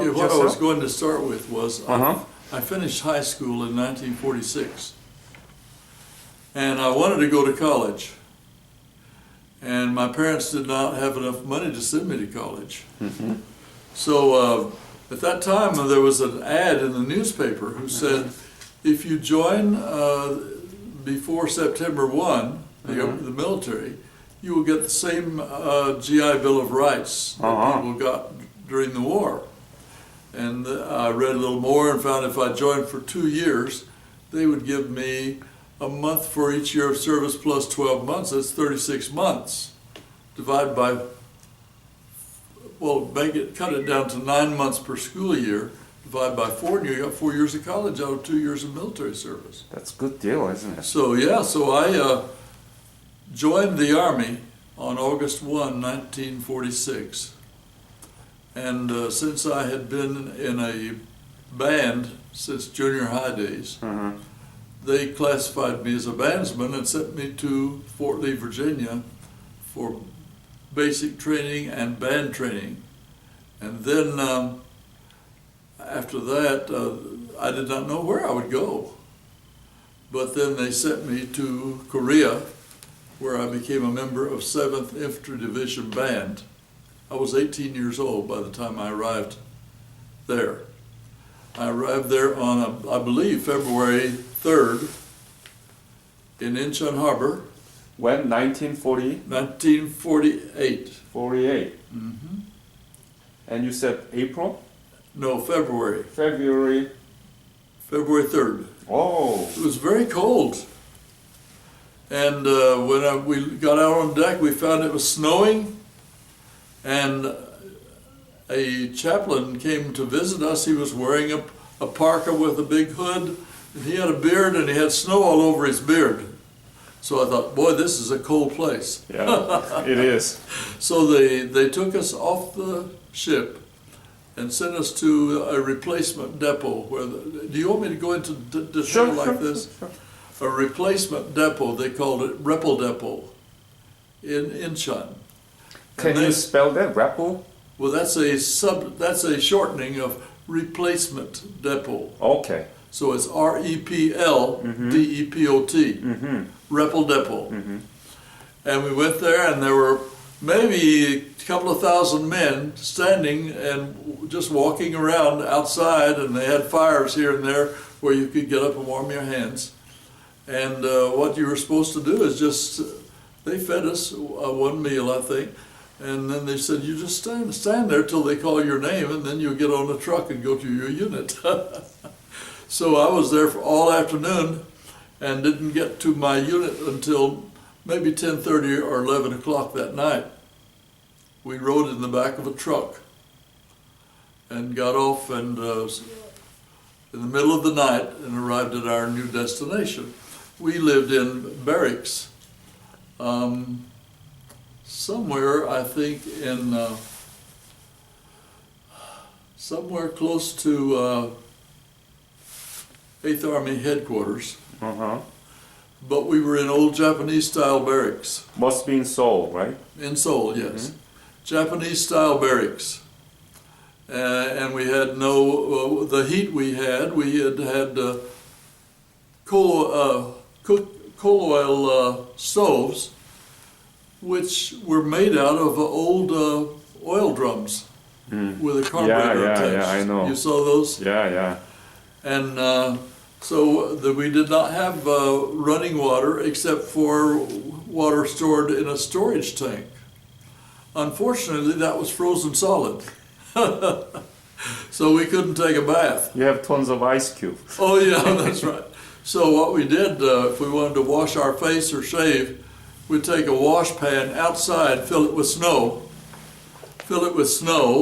Yeah, what I was going to start with was I finished high school in 1946, and I wanted to go to college, and my parents did not have enough money to send me to college. So at that time there was an ad in the newspaper who said, if you join before September 1, the military, you will get the same GI Bill of Rights that people got during the war. And I read a little more and found if I joined for 2 years, they would give me a month for each year of service plus 12 months. That's 36 months. Divide by, well, cut it down to 9 months per school year. Divide by 4, and you got 4 years of college out of 2 years of military service. That's a good deal, isn't it? So yeah, so I joined the Army on August 1, 1946. And since I had been in a band since junior high days, they classified me as a bandsman and sent me to Fort Lee, Virginia for basic training and band training. And then after that, I did not know where I would go. But then they sent me to Korea, where I became a member of 7th Infantry Division Band. I was 18 years old by the time I arrived there. I arrived there on, I believe, February 3rd in Incheon Harbor. When? 1940? 1948. 48. And you said April? No, February. February. February 3rd. Oh. It was very cold. And when we got out on deck, we found it was snowing. And a chaplain came to visit us. He was wearing a parka with a big hood, and he had a beard, and he had snow all over his beard. So I thought, boy, this is a cold place. Yeah, it is. So they took us off the ship and sent us to a replacement depot. Do you want me to go into detail like this? Sure. A replacement depot, they called it Repel Depot in Incheon. Can you spell that, Repel? Well, that's a shortening of replacement depot. Okay. So it's R-E-P-L-D-E-P-O-T, Repel Depot. And we went there, and there were maybe a couple of thousand men standing and just walking around outside, and they had fires here and there where you could get up and warm your hands. And what you were supposed to do is they fed us one meal, I think. And then they said, you just stand there till they call your name, and then you'll get on the truck and go to your unit. So I was there for all afternoon and didn't get to my unit until maybe 10:30 or 11 o'clock that night. We rode in the back of a truck and got off and in the middle of the night and arrived at our new destination. We lived in barracks. Somewhere, I think, in somewhere close to 8th Army headquarters. But we were in old Japanese-style barracks. Must be in Seoul, right? In Seoul, yes. Japanese-style barracks. And we had no, the heat we had coal oil stoves, which were made out of old oil drums with a carburetor attached. Yeah, I know. You saw those? Yeah. And so we did not have running water except for water stored in a storage tank. Unfortunately, that was frozen solid. So we couldn't take a bath. You have tons of ice cubes. Oh yeah, that's right. So what we did, if we wanted to wash our face or shave, we'd take a wash pan outside, fill it with snow,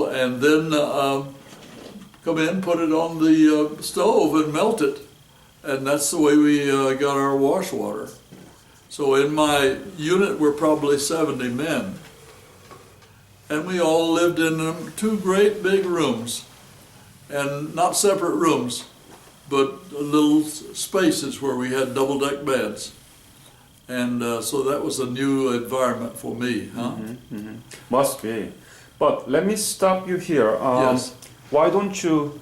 and then come in, put it on the stove and melt it. And that's the way we got our wash water. So in my unit were probably 70 men. And we all lived in 2 great big rooms, and not separate rooms, but little spaces where we had double-deck beds. And so that was a new environment for me, huh? Must be. But let me stop you here. Yes. Why don't you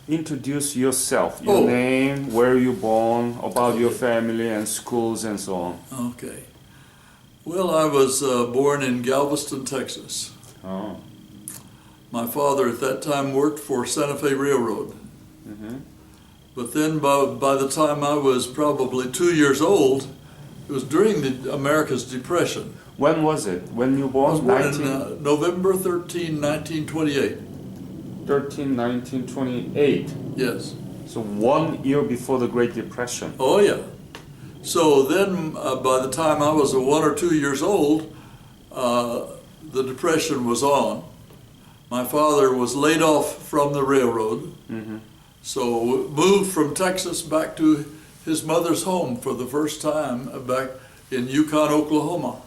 introduce yourself? Your Oh. name, where you born, about your family and schools and so on. Okay. Well, I was born in Galveston, Texas. Oh. My father at that time worked for Santa Fe Railroad. Mm-hmm. But then by the time I was probably 2 years old, it was during the America's Depression. When was it? When you I was born? born in November 13, 1928. 1928. Yes. So 1 year before the Great Depression. Oh, yeah. So then by the time I was 1 or 2 years old, the Depression was on. My father was laid off from the railroad, Mm-hmm. so moved from Texas back to his mother's home for the first time back in Yukon, Oklahoma.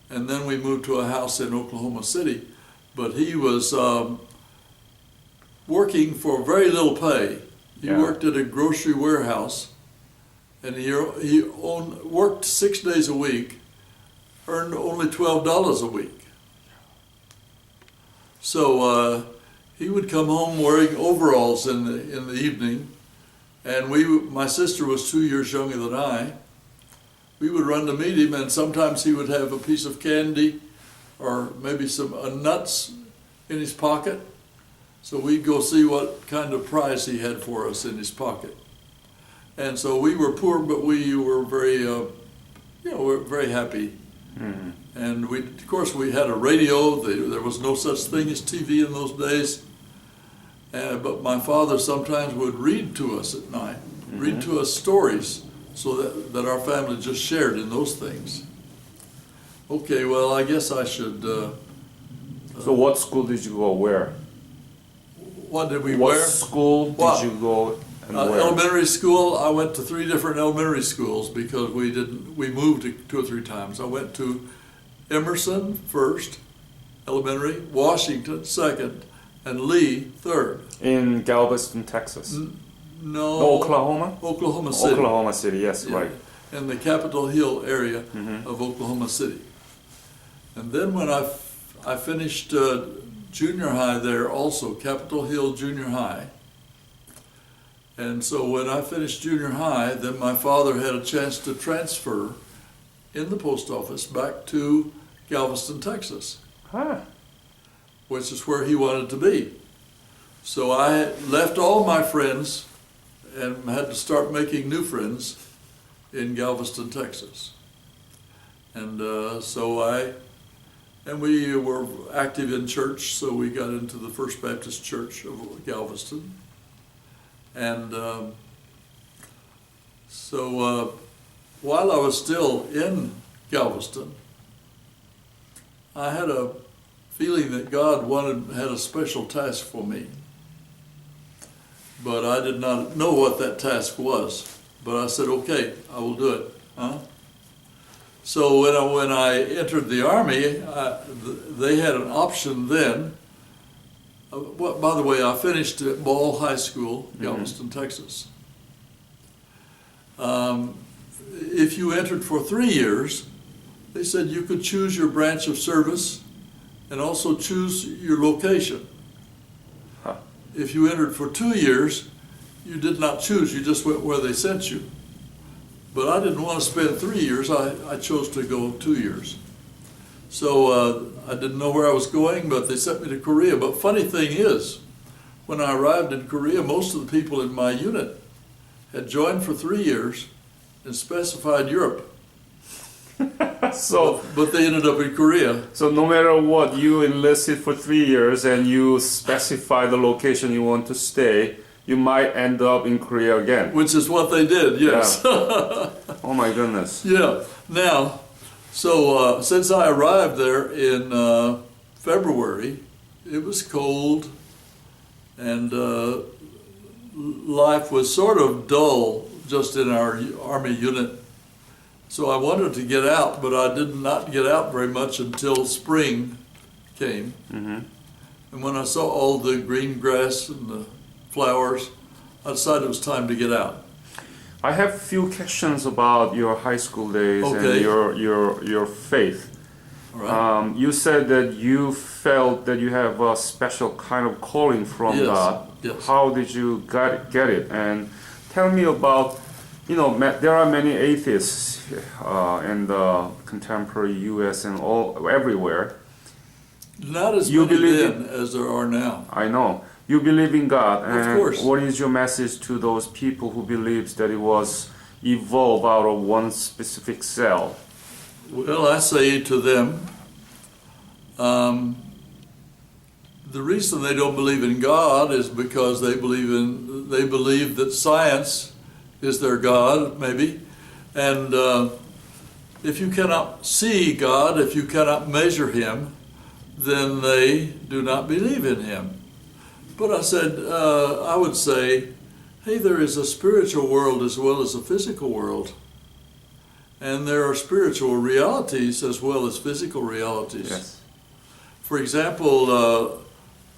And then we moved to a house in Oklahoma City. But he was working for very little pay. He Yeah. worked at a grocery warehouse, and he worked 6 days a week, earned only $12 a week. So he would come home wearing overalls in the evening, and my sister was 2 years younger than I. We would run to meet him, and sometimes he would have a piece of candy or maybe some nuts in his pocket. So we'd go see what kind of prize he had for us in his pocket. And so we were poor, but we were very, we're very happy. Mm-hmm. And of course, we had a radio. There was no such thing as TV in those days. But my father sometimes would read to us at night, read to us stories, so that our family just shared in those things. Okay, well, I guess I should. So what school did you go? Where? What did we What wear? school What? did you go and where? Elementary school. I went to 3 different elementary schools because we moved 2 or 3 times. I went to Emerson first, elementary, Washington second, and Lee third. In Galveston, Texas. No, Oklahoma? Oklahoma City. Oklahoma City, yes, Yeah, right. in the Capitol Hill area Mhm. of Oklahoma City. And then when I finished junior high there also, Capitol Hill Junior High. And so when I finished junior high, then my father had a chance to transfer in the post office back to Galveston, Texas, Huh. which is where he wanted to be. So I left all my friends and had to start making new friends in Galveston, Texas. And we were active in church, so we got into the First Baptist Church of Galveston. And while I was still in Galveston, I had a feeling that God had a special task for me. But I did not know what that task was. But I said, okay, I will do it. Huh? So when I entered the Army, they had an option then. By the way, I finished at Ball High School, Galveston, Texas. If you entered for 3 years, they said you could choose your branch of service and also choose your location. Huh. If you entered for 2 years, you did not choose, you just went where they sent you. But I didn't want to spend 3 years, I chose to go 2 years. So I didn't know where I was going, but they sent me to Korea. But funny thing is, when I arrived in Korea, most of the people in my unit had joined for 3 years and specified Europe. But they ended up in Korea. So no matter what, you enlisted for 3 years and you specify the location you want to stay, you might end up in Korea again. Which is what they did, yes. Oh my goodness. Yeah. Now, so since I arrived there in February, it was cold and life was sort of dull just in our Army unit. So I wanted to get out, but I did not get out very much until spring came. Mm-hmm. And when I saw all the green grass and the flowers, I decided it was time to get out. I have a few questions about your high school days Okay. and your faith. All right. You said that you felt that you have a special kind of calling from Yes, God. yes. How did you get it? And tell me about, there are many atheists in the contemporary U.S. and everywhere. Not as You many believe then as there are now. I know. You believe in God, and course. what is your message to those people who believes that it was evolved out of one specific cell? Well, I say to them, the reason they don't believe in God is because they believe that science is their God, maybe, and if you cannot see God, if you cannot measure Him, then they do not believe in Him. But I would say, hey, there is a spiritual world as well as a physical world. And there are spiritual realities as well as physical realities. Yes. For example,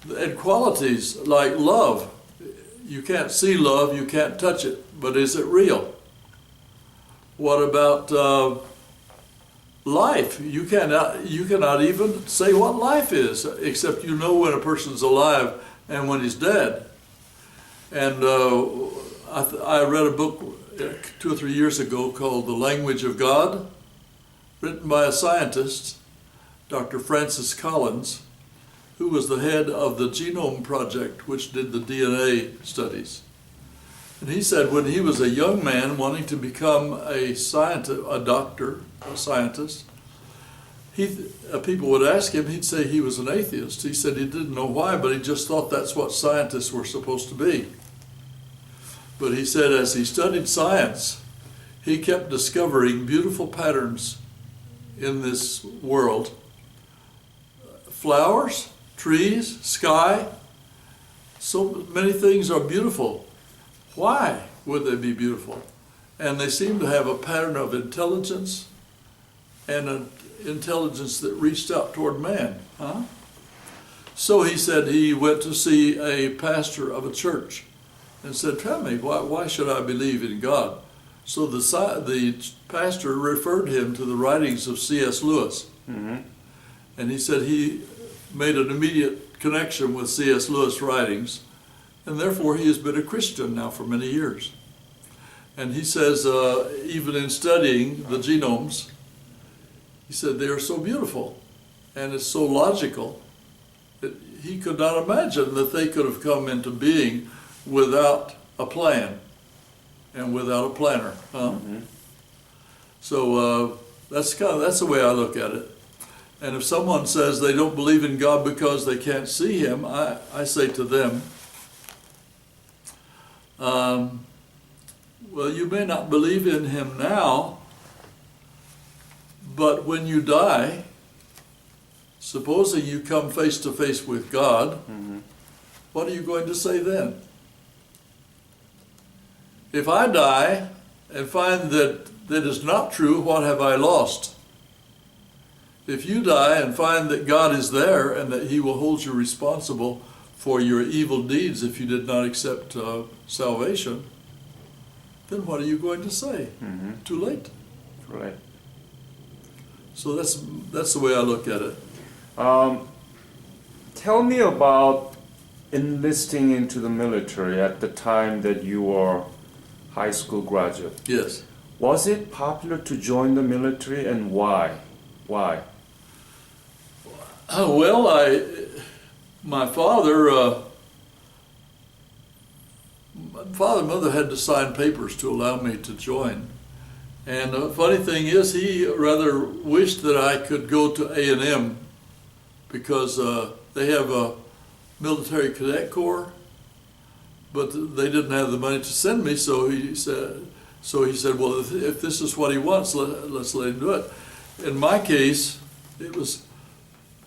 and qualities like love. You can't see love, you can't touch it, but is it real? What about life? You cannot even say what life is, except you know when a person's alive and when he's dead. And I read a book 2 or 3 years ago called The Language of God, written by a scientist, Dr. Francis Collins, who was the head of the Genome Project, which did the DNA studies. And he said when he was a young man wanting to become a scientist, a scientist, people would ask him, he'd say he was an atheist. He said he didn't know why, but he just thought that's what scientists were supposed to be. But he said as he studied science, he kept discovering beautiful patterns in this world. Flowers, trees, sky, so many things are beautiful. Why would they be beautiful? And they seem to have a pattern of intelligence and an intelligence that reached out toward man. So he said he went to see a pastor of a church and said, tell me, why should I believe in God? So the pastor referred him to the writings of C.S. Lewis. Mm-hmm. And he said he made an immediate connection with C.S. Lewis writings, and therefore he has been a Christian now for many years. And he says, even in studying the genomes, he said they are so beautiful and it's so logical that he could not imagine that they could have come into being without a plan and without a planner. Mm-hmm. So that's the way I look at it. And if someone says they don't believe in God because they can't see Him, I say to them, well, you may not believe in Him now, but when you die, supposing you come face to face with God, mm-hmm. What are you going to say then? If I die and find that is not true, what have I lost? If you die and find that God is there and that He will hold you responsible for your evil deeds if you did not accept salvation, then what are you going to say? Mm-hmm. Too late. Too late. So that's the way I look at it. Tell me about enlisting into the military at the time that you were high school graduate. Yes. Was it popular to join the military, and why? Why? Well, my father and mother had to sign papers to allow me to join. And the funny thing is, he rather wished that I could go to A&M because they have a military cadet corps, but they didn't have the money to send me. So he said, well, if this is what he wants, let's let him do it. In my case, it was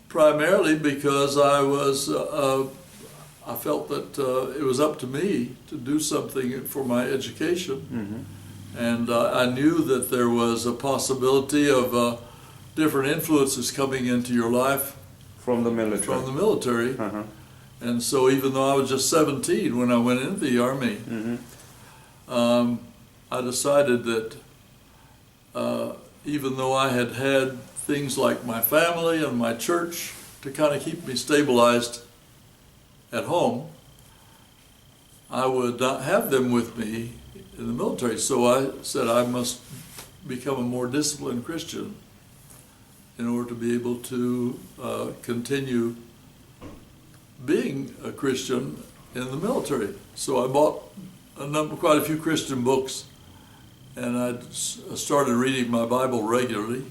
primarily because I felt that it was up to me to do something for my education. Mm-hmm. And I knew that there was a possibility of different influences coming into your life from the military. Uh-huh. And so even though I was just 17 when I went into the Army, mm-hmm. I decided that even though I had things like my family and my church to to kind of keep me stabilized at home, I would not have them with me in the military. So I said I must become a more disciplined Christian in order to be able to continue being a Christian in the military. So I bought quite a few Christian books, and I started reading my Bible regularly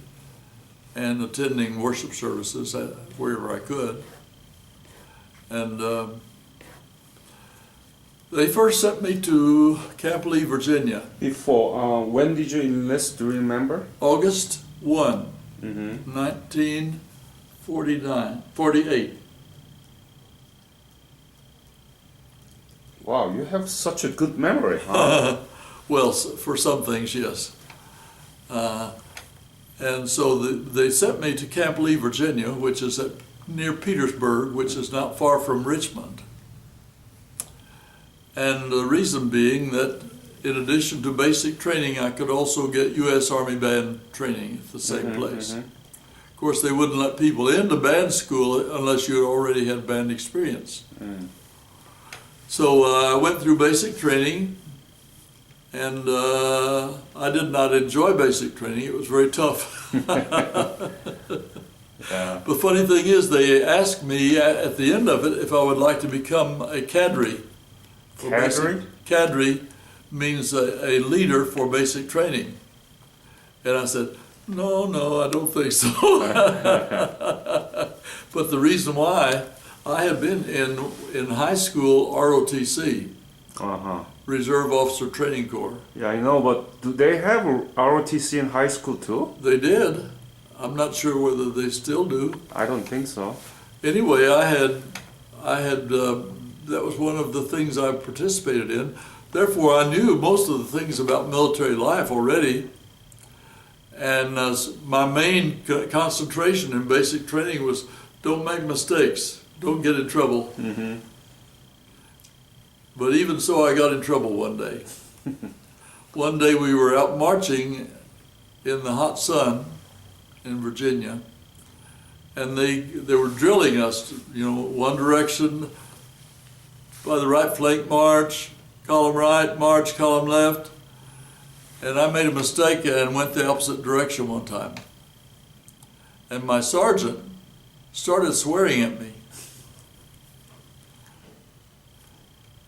and attending worship services wherever I could. And they first sent me to Camp Lee, Virginia. Before, when did you enlist? Do you remember? August 1, 48. Wow, you have such a good memory, huh? Well, for some things, yes. And so they sent me to Camp Lee, Virginia, which is near Petersburg, which is not far from Richmond. And the reason being that in addition to basic training, I could also get U.S. Army band training at the same place. Of course, they wouldn't let people into band school unless you already had band experience. So I went through basic training, and I did not enjoy basic training. It was very tough. Yeah. The funny thing is, they asked me at the end of it if I would like to become a cadre. Cadre? Cadre means a leader for basic training. And I said, no, I don't think so. But the reason why, I had been in high school ROTC, Reserve Officer Training Corps. Yeah, I know, but do they have ROTC in high school too? They did. I'm not sure whether they still do. I don't think so. Anyway, I had that was one of the things I participated in. Therefore, I knew most of the things about military life already. And my main concentration in basic training was don't make mistakes, don't get in trouble. But even so, I got in trouble one day. One day we were out marching in the hot sun in Virginia, and they were drilling us, one direction, by the right flank march, column right, march, column left. And I made a mistake and went the opposite direction one time. And my sergeant started swearing at me.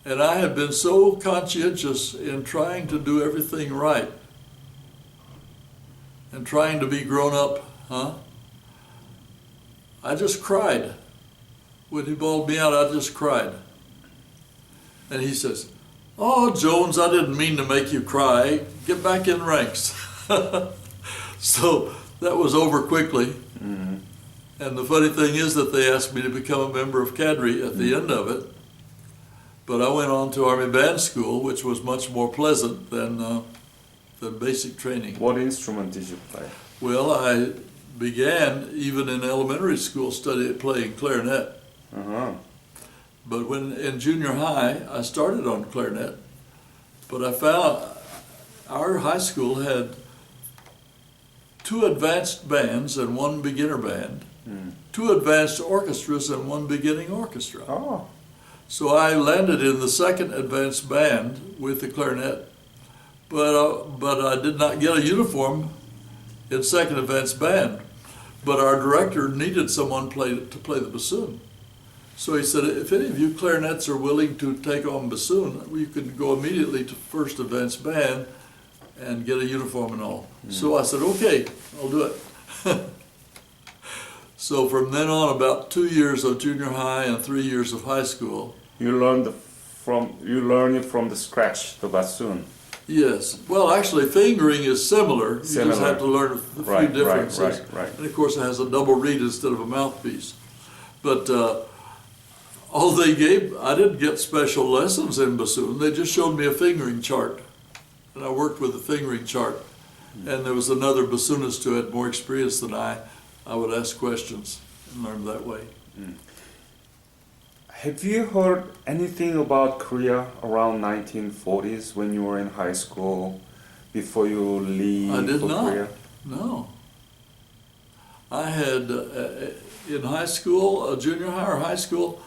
And I had been so conscientious in trying to do everything right and trying to be grown up, I just cried. When he bawled me out, I just cried. And he says, "Oh, Jones, I didn't mean to make you cry. Get back in ranks." So that was over quickly. And the funny thing is that they asked me to become a member of cadre at the end of it. But I went on to Army Band School, which was much more pleasant than basic training. What instrument did you play? Well, I began, even in elementary school, playing clarinet. But when in junior high, I started on clarinet. But I found our high school had 2 advanced bands and 1 beginner band, 2 advanced orchestras and 1 beginning orchestra. Oh. So I landed in the 2nd advanced band with the clarinet, but I did not get a uniform in 2nd advanced band. But our director needed someone to play the bassoon. So he said, if any of you clarinets are willing to take on bassoon, you can go immediately to 1st advanced band and get a uniform and all. So I said, okay, I'll do it. So from then on, about 2 years of junior high and 3 years of high school. You learned it from the scratch, the bassoon. Yes. Well, actually, fingering is similar. You just have to learn a few differences. Right. And of course, it has a double reed instead of a mouthpiece. But all they gave, I didn't get special lessons in bassoon. They just showed me a fingering chart. And I worked with the fingering chart. And there was another bassoonist who had more experience than I. I would ask questions and learn that way. Have you heard anything about Korea around 1940s when you were in high school, before you leave I did for not. Korea? No. I had, in high school, junior high or high school,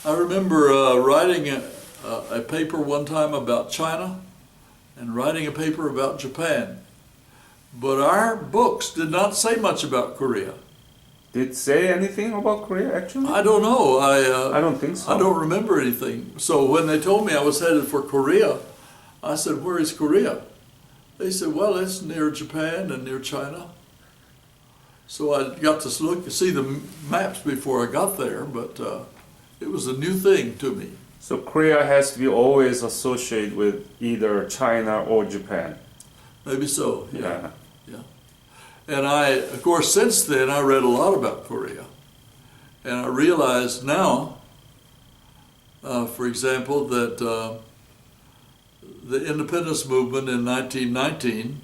I remember writing a paper one time about China and writing a paper about Japan. But our books did not say much about Korea. Did it say anything about Korea actually? I don't know. I don't think so. I don't remember anything. So when they told me I was headed for Korea, I said, "Where is Korea?" They said, "Well, it's near Japan and near China." So I got to see the maps before I got there, but it was a new thing to me. So Korea has to be always associated with either China or Japan. Maybe so. Yeah. And of course, since then, I read a lot about Korea. And I realize now, for example, that the independence movement in 1919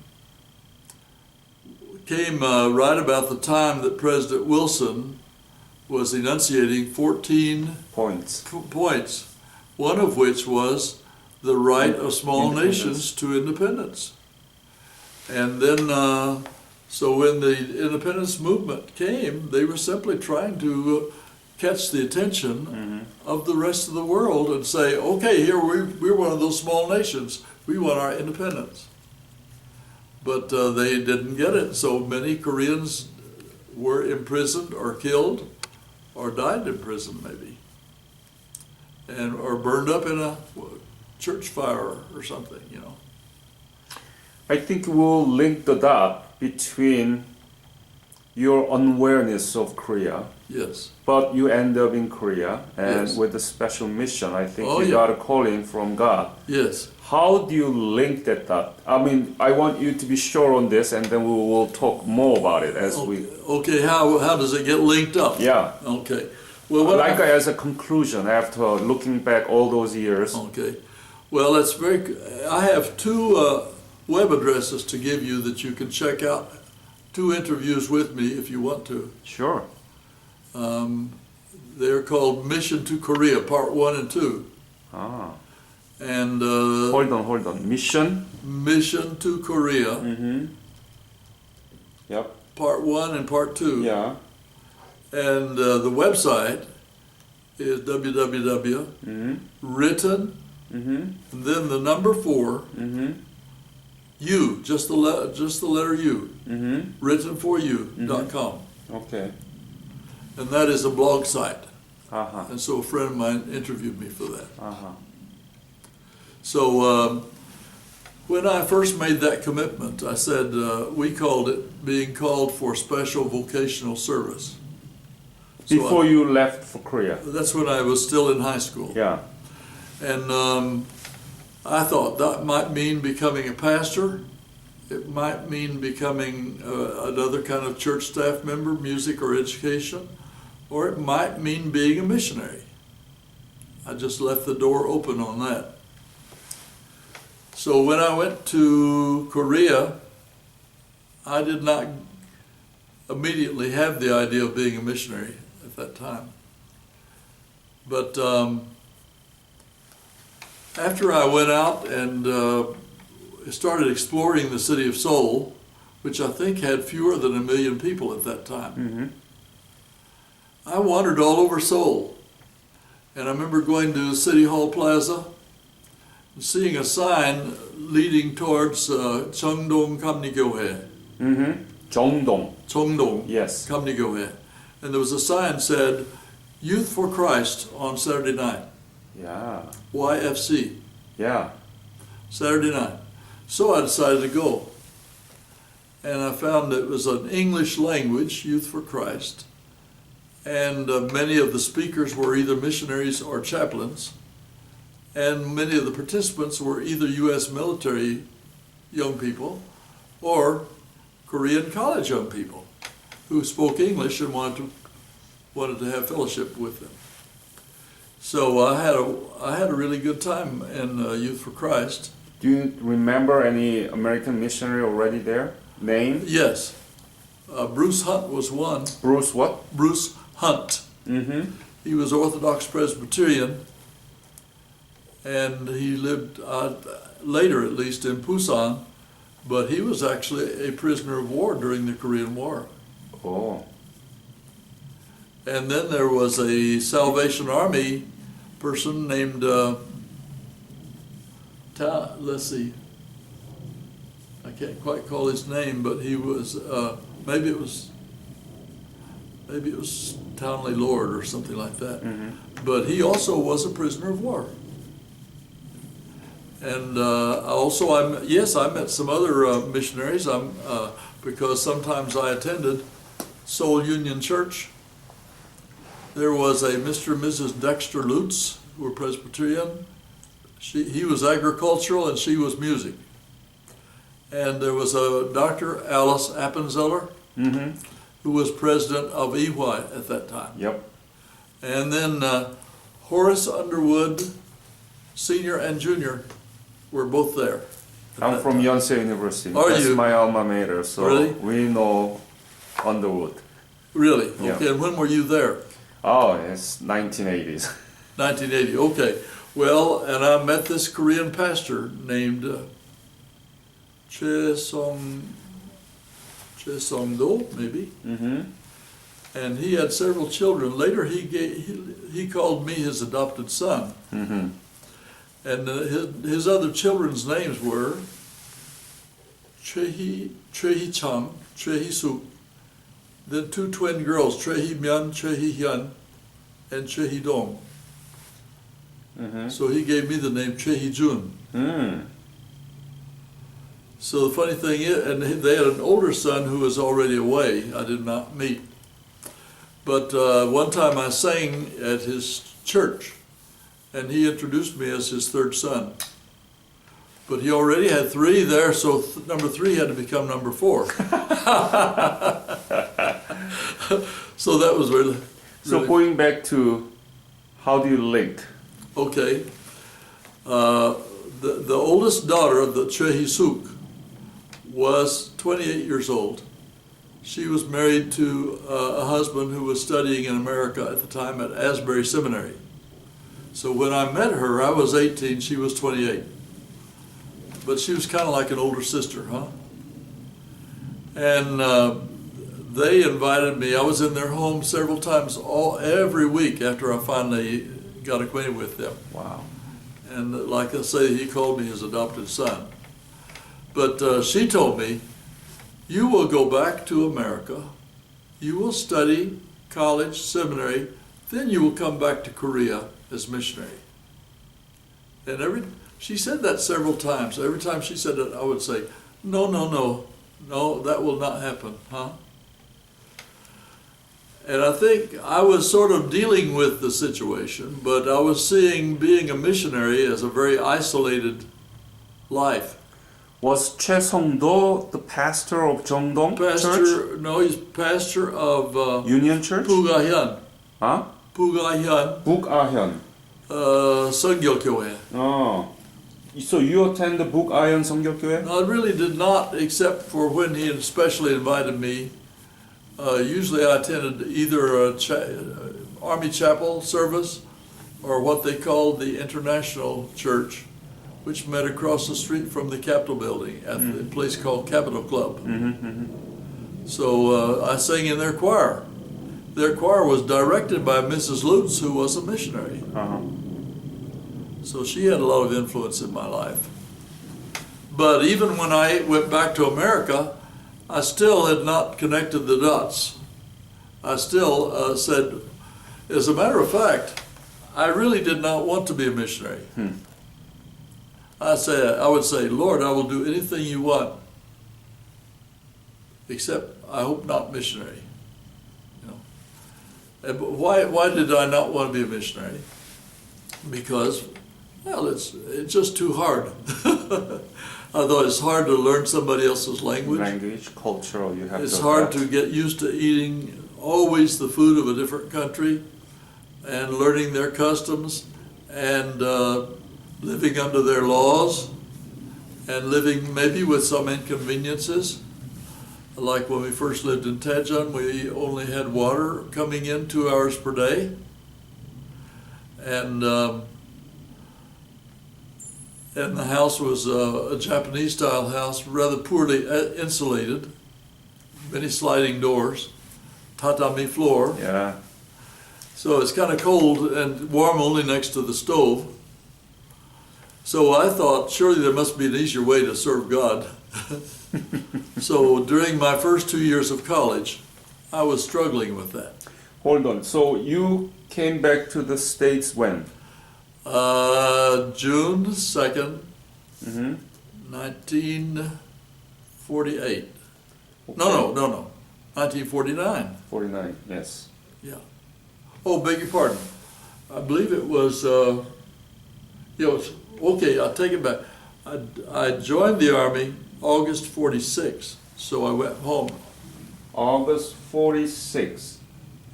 came right about the time that President Wilson was enunciating 14 Points. points, one of which was the right of small Independence. nations to independence. And then, so when the independence movement came, they were simply trying to catch the attention of the rest of the world and say, okay, here we're one of those small nations. We want our independence. But they didn't get it. So many Koreans were imprisoned or killed or died in prison maybe. Or burned up in a church fire or something, you know. I think we'll link the dot between your unawareness of Korea, Yes. but you end up in Korea and Yes. with a special mission. I think Oh, you yeah. got a calling from God. Yes. How do you link that dot? I mean, I want you to be sure on this, and then we will talk more about it as we. Okay, how does it get linked up? Yeah. Okay. Well, what Like as a conclusion after looking back all those years. Okay. Well, that's I have two web addresses to give you that you can check out. Two interviews with me if you want to. Sure. They're called Mission to Korea, Part 1 and 2. Ah. And Hold on. Mission. Mission to Korea, Mm-hmm. Yep. Part 1 and Part 2. Yeah. And the website is www.written, Mm-hmm. and then the number 4, Mm-hmm. U, just the letter U, Mm-hmm. writtenforyou.com. Okay. And that is a blog site. Uh-huh. And so a friend of mine interviewed me for that. Uh-huh. So when I first made that commitment, I said we called it being called for special vocational service. So Before you left for Korea. that's when I was still in high school. Yeah. And I thought that might mean becoming a pastor. It might mean becoming another kind of church staff member, music or education, or it might mean being a missionary. I just left the door open on that. So when I went to Korea, I did not immediately have the idea of being a missionary at that time. But after I went out and started exploring the city of Seoul, which I think had fewer than 1 million people at that time, Mm-hmm. I wandered all over Seoul. And I remember going to City Hall Plaza and seeing a sign leading towards Cheongdong Kamnigyohae. Mm-hmm. Jeongdong. Cheongdong Yes. Kamnigyohae. And there was a sign said, Youth for Christ on Saturday night, Yeah. YFC, Yeah. Saturday night. So I decided to go. And I found it was an English language, Youth for Christ. And many of the speakers were either missionaries or chaplains. And many of the participants were either U.S. military young people or Korean college young people who spoke English and wanted to have fellowship with them. So I had a really good time in Youth for Christ. Do you remember any American missionary already there? Name? Yes, Bruce Hunt was one. Bruce what? Bruce Hunt. Mm-hmm. He was Orthodox Presbyterian, and he lived later, at least, in Busan. But he was actually a prisoner of war during the Korean War. Oh. And then there was a Salvation Army person named, let's see, I can't quite call his name, but he was, maybe it was Townley Lord or something like that. But he also was a prisoner of war. And I met some other missionaries. Because sometimes I attended Seoul Union Church. There was a Mr. and Mrs. Dexter Lutz, who were Presbyterian. He was agricultural and she was music. And there was a Dr. Alice Appenzeller, who was president of EY at that time. Yep. And then Horace Underwood, senior and junior, were both there. I'm from Yonsei University. Are That's you? my alma mater, so Really? we know Underwood. Really? Yeah. Okay, and when were you there? Oh, it's 1980s. 1980, okay. Well, and I met this Korean pastor named Choi Song-do, maybe. And he had several children. Later he called me his adopted son. And his other children's names were Choi Chang, Choi Suk, then two twin girls, Choi Myeon, Choi Hyun, and Choi Dong. So he gave me the name Choi Jun. So the funny thing is, and they had an older son who was already away, I did not meet. But one time I sang at his church, and he introduced me as his third son. But he already had three there, so number three had to become number four. So that was really... So going back to how do you link? Okay. The oldest daughter of the Choi Hee-suk was 28 years old. She was married to a husband who was studying in America at the time at Asbury Seminary. So when I met her, I was 18, she was 28. But she was kind of like an older sister, huh? And they invited me. I was in their home several times, every week after I finally got acquainted with them. Wow. And like I say, he called me his adopted son. But she told me, you will go back to America, you will study college, seminary, then you will come back to Korea as missionary. And she said that several times. Every time she said it, I would say, no, that will not happen, huh? And I think I was sort of dealing with the situation, but I was seeing being a missionary as a very isolated life. Was Choi Song-do the pastor of Jeongdong Church? No, he's pastor of Union Church? Pugahyun. Huh? Pugahyun. Bukahyeon. Seongyulgyoe. Oh. So you attend the Bukahyeon Seongyulgyoe? No, I really did not, except for when he especially invited me. Usually I attended either a Army Chapel service or what they called the International Church, which met across the street from the Capitol building at the place called Capitol Club. So I sang in their choir. Their choir was directed by Mrs. Lutz, who was a missionary. So she had a lot of influence in my life. But even when I went back to America, I still had not connected the dots. I still said, as a matter of fact, I really did not want to be a missionary. I would say, Lord, I will do anything you want, except I hope not missionary. You know. And why did I not want to be a missionary? Because, well, it's just too hard. I thought it's hard to learn somebody else's language. Cultural, you have It's to hard adapt. to get used to eating always the food of a different country and learning their customs and living under their laws and living maybe with some inconveniences. Like when we first lived in Daejeon, we only had water coming in 2 hours per day. And the house was a Japanese-style house, rather poorly insulated, many sliding doors, tatami floor. Yeah. So it's kind of cold and warm only next to the stove. So I thought, surely there must be an easier way to serve God. So during my first 2 years of college, I was struggling with that. Hold on. So you came back to the States when? June 2nd, Mm-hmm. 1948. No, 1949. 49, yes. Yeah. Oh, beg your pardon. I believe it was, okay, I'll take it back. I joined the Army August 46, so I went home. August 46.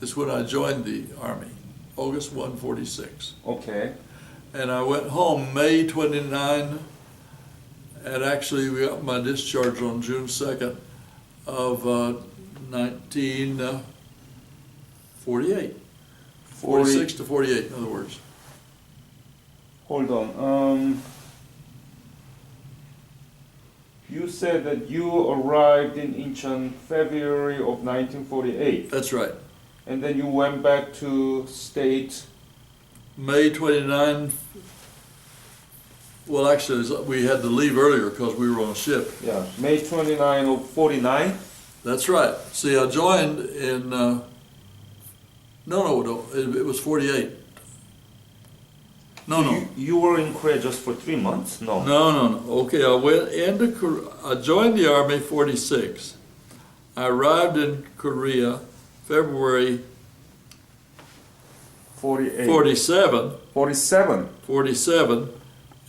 Is when I joined the Army, August 146. Okay. And I went home May 29, and actually we got my discharge on June 2nd of 1948. 46 to 48, in other words. Hold on. You said that you arrived in Incheon February of 1948, That's right. and then you went back to state. May 29, well, actually, we had to leave earlier because we were on a ship. Yeah, May 29 of 49. That's right. See, I joined in, it was 48. No. You were in Korea just for 3 months? No. No. Okay, I joined the Army 46. I arrived in Korea February 48. 47, 47.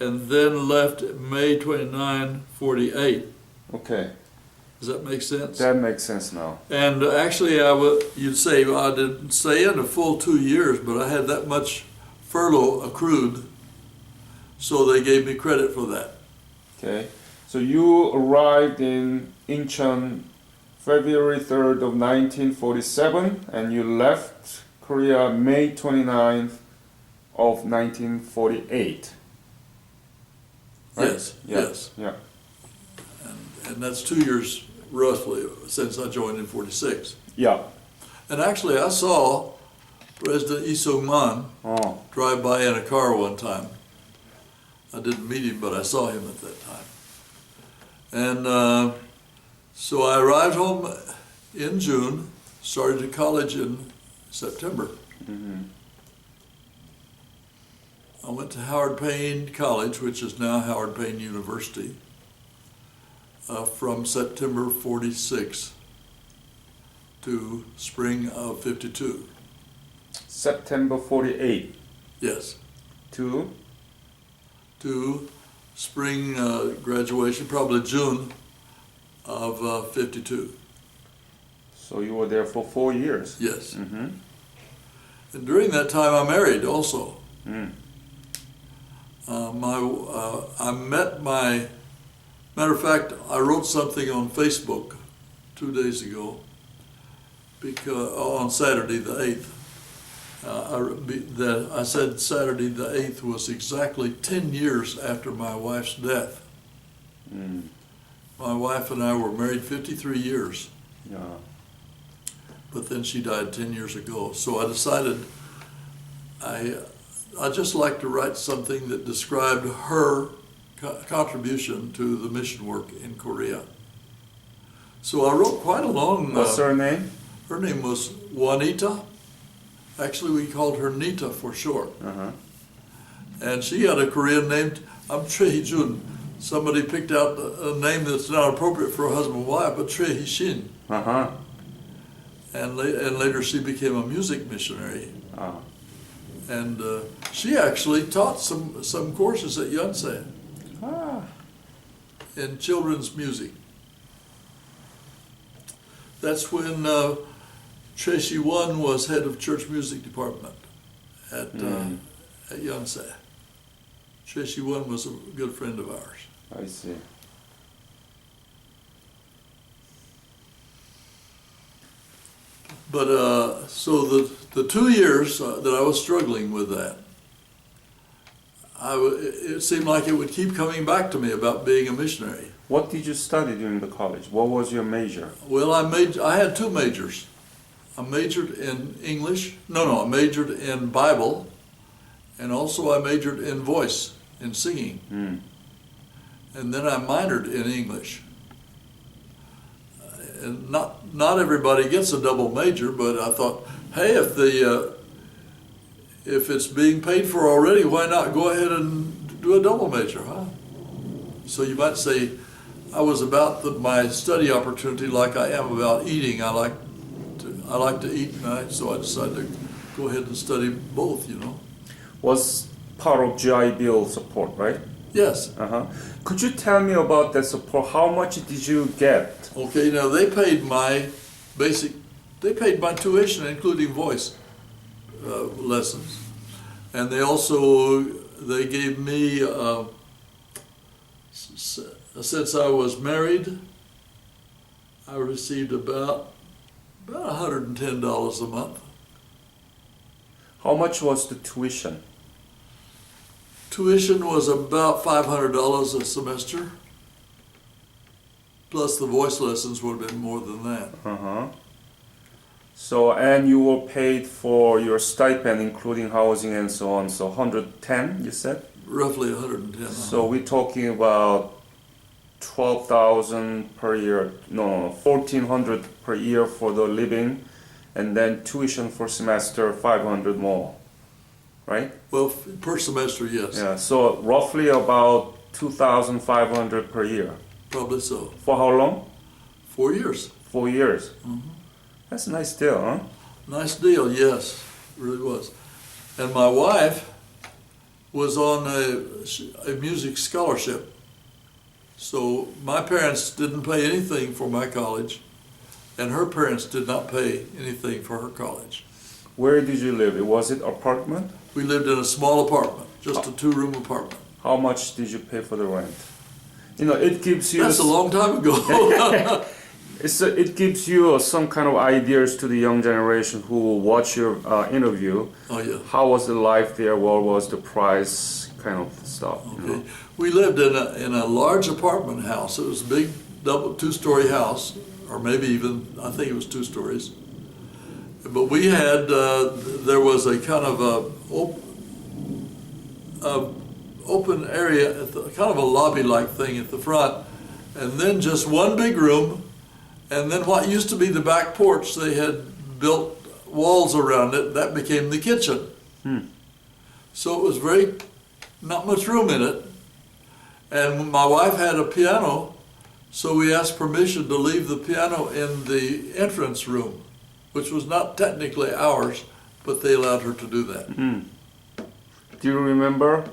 and then left May 29, 48. Okay, Does that make sense? that makes sense now. And actually, you'd say I didn't stay in a full 2 years, but I had that much furlough accrued, so they gave me credit for that. Okay, so you arrived in Incheon February 3rd of 1947, and you left Korea May 29th of 1948. Right? Yes, Yeah. yes. Yeah. And that's 2 years roughly since I joined in 46. Yeah. And actually, I saw President Lee Sung-man Oh. drive by in a car one time. I didn't meet him, but I saw him at that time. And so I arrived home in June, started college in September. Mm-hmm. I went to Howard Payne College, which is now Howard Payne University, from September 46 to spring of 52. September 48 Yes, to to spring graduation, probably June of 52. so you were there for 4 years. Yes. Mm-hmm. And during that time, I married also. Mm. Matter of fact, I wrote something on Facebook 2 days ago, because on Saturday the 8th. I said Saturday the 8th was exactly 10 years after my wife's death. Mm. My wife and I were married 53 years, Yeah. but then she died 10 years ago. So I decided I'd just like to write something that described her contribution to the mission work in Korea. So I wrote quite a long... What's her name? Her name was Juanita. Actually, we called her Nita for short. Uh-huh. And she had a Korean name. I'm Choi Hee-jun. Somebody picked out a name that's not appropriate for a husband and wife, but Choi Hee-shin. Uh-huh. And later she became a music missionary. Ah. And she actually taught some courses at Yonsei Ah. in children's music. That's when Choi Si-won was head of church music department at Yonsei. Choi Si-won was a good friend of ours. I see. But so the 2 years that I was struggling with that, it seemed like it would keep coming back to me about being a missionary. What did you study during the college? What was your major? Well, I had two majors. I majored in English. No, I majored in Bible, and also I majored in voice, in singing. And then I minored in English. And not everybody gets a double major, but I thought, hey, if it's being paid for already, why not go ahead and do a double major, huh? So you might say I was about my study opportunity like I am about eating. I like to eat, and so I decided to go ahead and study both, you know. Was part of GI Bill support, right? Yes. Could you tell me about that support? How much did you get? Okay, now they paid my tuition, including voice lessons. And they gave me, since I was married, I received about $110 a month. How much was the tuition? Tuition was about $500 a semester, plus the voice lessons would have been more than that. So, and you were paid for your stipend, including housing and so on. So 110, you said? Roughly 110. So we're talking about 12,000 per year, no, 1,400 per year for the living, and then tuition for semester 500 more, right? Well, per semester, yes. Yeah, so roughly about 2,500 per year. Probably so. For how long? 4 years. 4 years. That's a nice deal, huh? Nice deal, yes, it really was. And my wife was on a music scholarship. So my parents didn't pay anything for my college, and her parents did not pay anything for her college. Where did you live? Was it apartment? We lived in a small apartment, just a 2-room apartment. How much did you pay for the rent? You know, it gives you... That's a long time ago. It gives you some kind of ideas to the young generation who will watch your interview. Oh, yeah. How was the life there? What was the price? Kind of stuff. Okay. You know? We lived in a large apartment house. It was a big 2-story house, or maybe even, I think it was 2 stories. But we had, there was a kind of open area, kind of a lobby-like thing at the front, and then just one big room, and then what used to be the back porch, they had built walls around it. That became the kitchen. So it was not much room in it. And my wife had a piano, so we asked permission to leave the piano in the entrance room, which was not technically ours, but they allowed her to do that. Do you remember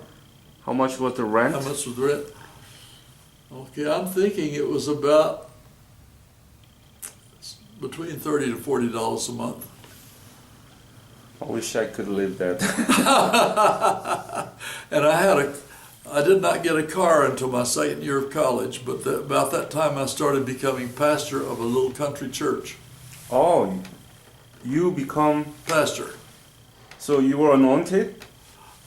how much was the rent? How much was the rent? Okay, I'm thinking it was about between $30 to $40 a month. I wish I could live that. And I did not get a car until my second year of college, but about that time I started becoming pastor of a little country church. Oh, you become... Pastor. So you were anointed?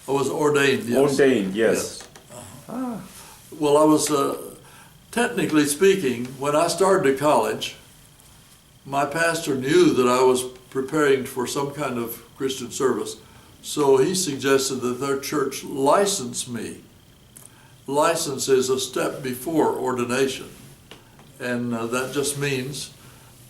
I was ordained, yes. Ordained, yes. Well, I was, technically speaking, when I started college, my pastor knew that I was preparing for some kind of Christian service, so he suggested that their church license me. License is a step before ordination, and that just means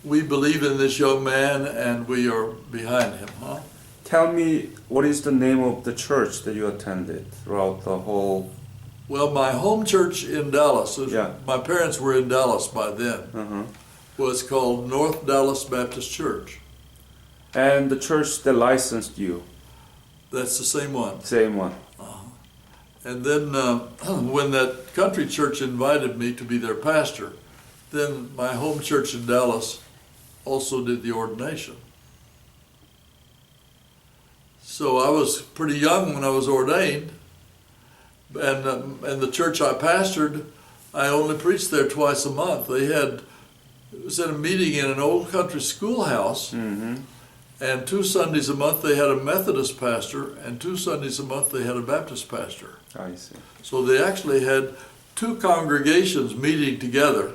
we believe in this young man and we are behind him, huh? Tell me, what is the name of the church that you attended throughout the whole... Well, my home church in Dallas, Yeah. my parents were in Dallas by then, was called North Dallas Baptist Church. And the church that licensed you? That's the same one. Same one. And then when that country church invited me to be their pastor, then my home church in Dallas also did the ordination. So I was pretty young when I was ordained, and the church I pastored, I only preached there twice a month. It was at a meeting in an old country schoolhouse, and 2 Sundays a month they had a Methodist pastor, and 2 Sundays a month they had a Baptist pastor. I see. So they actually had 2 congregations meeting together,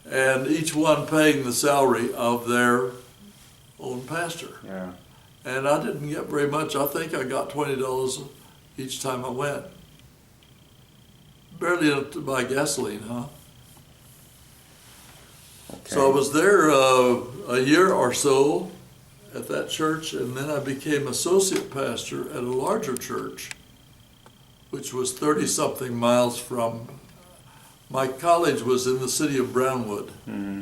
and each one paying the salary of their own pastor. Yeah. And I didn't get very much. I think I got $20 each time I went. Barely enough to buy gasoline, huh? Okay. So I was there a year or so at that church, and then I became associate pastor at a larger church, which was 30-something miles from, my college was in the city of Brownwood. Mm-hmm.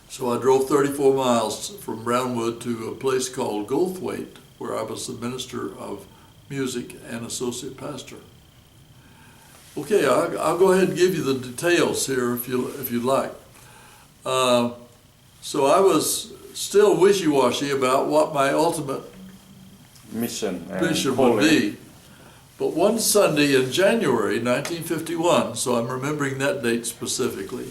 So I drove 34 miles from Brownwood to a place called Goldthwaite, where I was the minister of music and associate pastor. Okay, I'll go ahead and give you the details here if you'd like. So I was still wishy-washy about what my ultimate Mission would be. But one Sunday in January 1951, so I'm remembering that date specifically,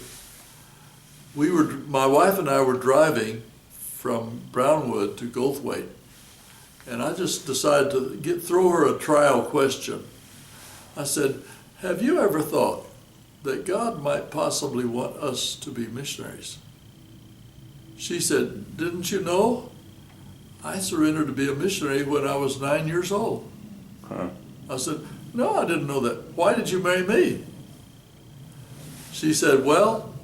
my wife and I were driving from Brownwood to Goldthwaite, and I just decided to throw her a trial question. I said, have you ever thought that God might possibly want us to be missionaries? She said, didn't you know? I surrendered to be a missionary when I was 9 years old. Huh. I said, no, I didn't know that. Why did you marry me? She said, well,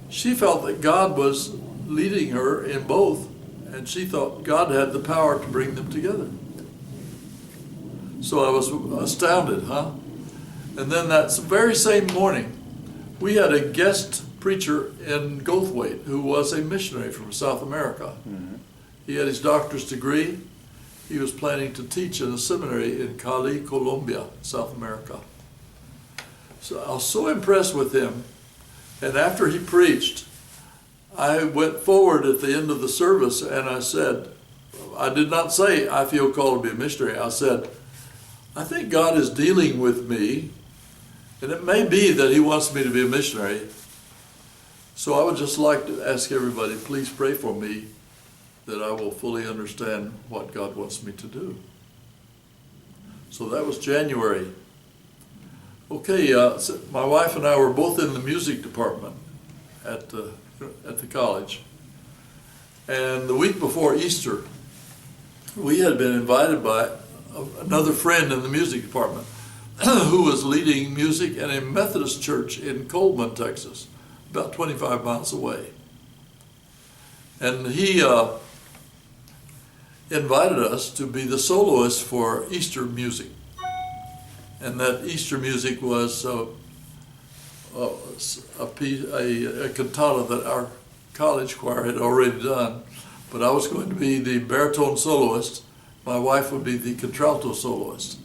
she felt that God was leading her in both, and she thought God had the power to bring them together. So I was astounded, huh? And then that very same morning, we had a guest preacher in Goldthwaite who was a missionary from South America. Mm-hmm. He had his doctor's degree. He was planning to teach in a seminary in Cali, Colombia, South America. So I was so impressed with him. And after he preached, I went forward at the end of the service and I said, I did not say I feel called to be a missionary. I said, I think God is dealing with me, and it may be that he wants me to be a missionary. So I would just like to ask everybody, please pray for me that I will fully understand what God wants me to do. So that was January. Okay, so my wife and I were both in the music department at the college. And the week before Easter, we had been invited by another friend in the music department who was leading music in a Methodist church in Coleman, Texas, about 25 miles away. And he invited us to be the soloist for Easter music. And that Easter music was a cantata that our college choir had already done, but I was going to be the baritone soloist. My wife would be the contralto soloist.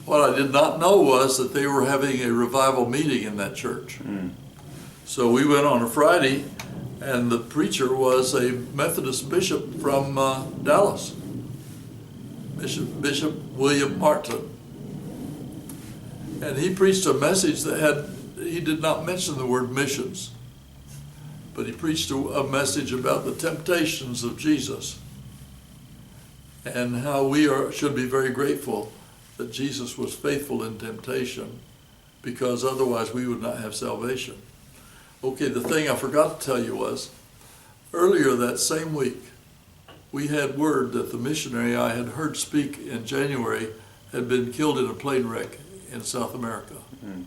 What I did not know was that they were having a revival meeting in that church. Mm. So we went on a Friday, and the preacher was a Methodist bishop from Dallas, Bishop William Martin. And he preached a message he did not mention the word missions, but he preached a message about the temptations of Jesus and how we should be very grateful that Jesus was faithful in temptation, because otherwise we would not have salvation. Okay, the thing I forgot to tell you was, earlier that same week, we had word that the missionary I had heard speak in January had been killed in a plane wreck in South America. Mm-hmm.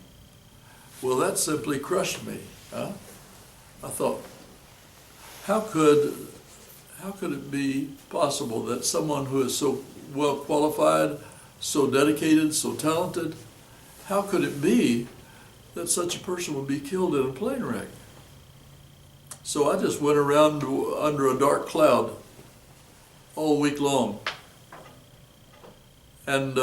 Well, that simply crushed me. Huh? I thought, how could it be possible that someone who is so well qualified, so dedicated, so talented, how could it be that such a person would be killed in a plane wreck? So I just went around under a dark cloud all week long. And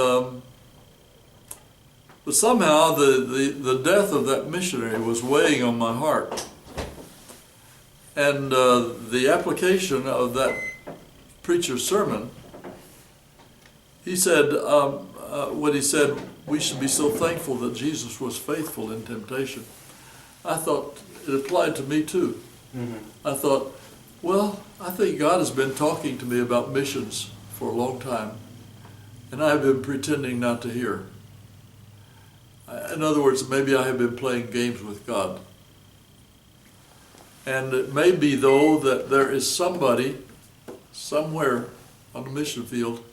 but somehow the death of that missionary was weighing on my heart. And the application of that preacher's sermon, he said, when he said, we should be so thankful that Jesus was faithful in temptation, I thought it applied to me too. Mm-hmm. I thought, well, I think God has been talking to me about missions for a long time, and I have been pretending not to hear. In other words, maybe I have been playing games with God. And it may be, though, that there is somebody somewhere on the mission field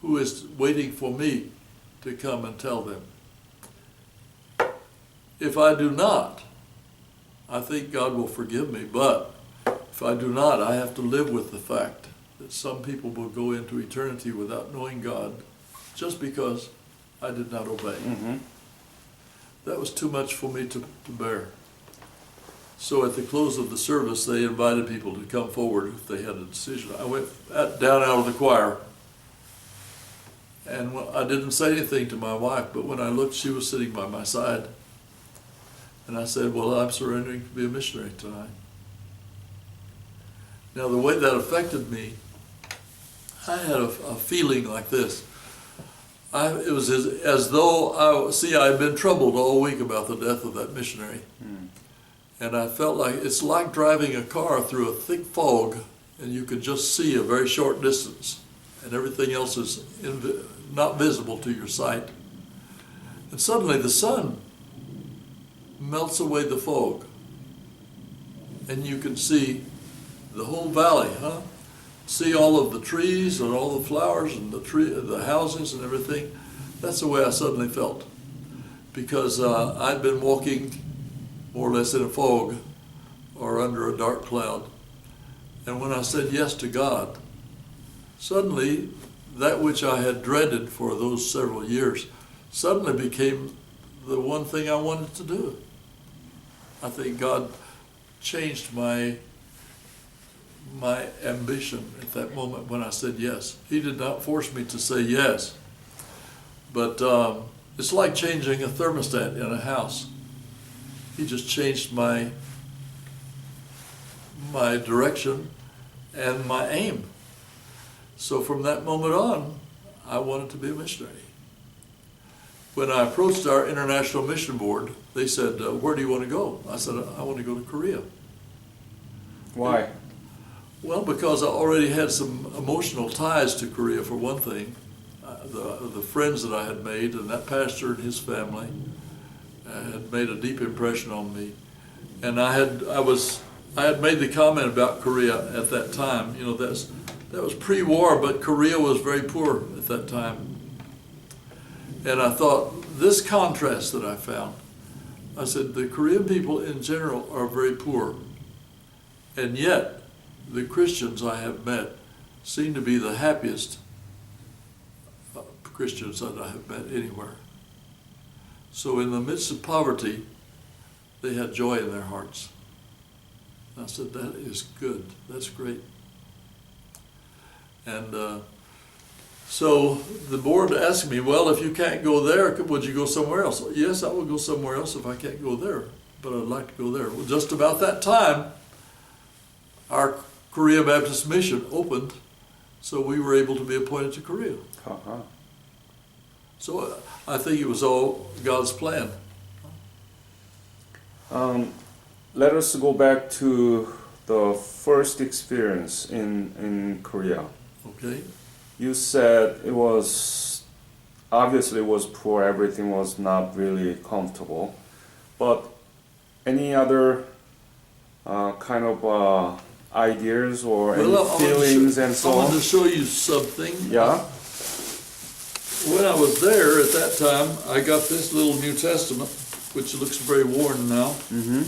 who is waiting for me to come and tell them. If I do not, I think God will forgive me, but if I do not, I have to live with the fact that some people will go into eternity without knowing God just because I did not obey. Mm-hmm. That was too much for me to bear. So at the close of the service, they invited people to come forward if they had a decision. I went down out of the choir, and I didn't say anything to my wife, but when I looked, she was sitting by my side. And I said, well, I'm surrendering to be a missionary tonight. Now, the way that affected me, I had a feeling like this. It was as though I had been troubled all week about the death of that missionary. Mm. And I felt like it's like driving a car through a thick fog, and you can just see a very short distance, and everything else is not visible to your sight. And suddenly the sun melts away the fog, and you can see the whole valley, see all of the trees and all the flowers and the houses and everything. That's the way I suddenly felt, because I'd been walking more or less in a fog or under a dark cloud. And when I said yes to God, suddenly that which I had dreaded for those several years suddenly became the one thing I wanted to do. I think God changed my ambition at that moment when I said yes. He did not force me to say yes, but it's like changing a thermostat in a house. He just changed my direction and my aim. So from that moment on, I wanted to be a missionary. When I approached our International Mission Board, they said, where do you want to go? I said, I want to go to Korea. Why? Well, because I already had some emotional ties to Korea, for one thing. The friends that I had made, and that pastor and his family had made a deep impression on me. And I had made the comment about Korea at that time. You know, that was pre-war, but Korea was very poor at that time. And I thought, this contrast that I found, I said, the Korean people in general are very poor, and yet the Christians I have met seem to be the happiest Christians that I have met anywhere. So in the midst of poverty, they had joy in their hearts. I said, that is good, that's great. And so the board asked me, well, if you can't go there, would you go somewhere else? Yes, I will go somewhere else if I can't go there, but I'd like to go there. Well, just about that time, our Korea Baptist Mission opened, so we were able to be appointed to Korea. Uh-huh. So I think it was all God's plan. Let us go back to the first experience in Korea. Okay. You said it was poor, everything was not really comfortable, but any other kind of ideas or any feelings and so on? I wanted to show you something. Yeah. When I was there at that time, I got this little New Testament, which looks very worn now. Mm-hmm.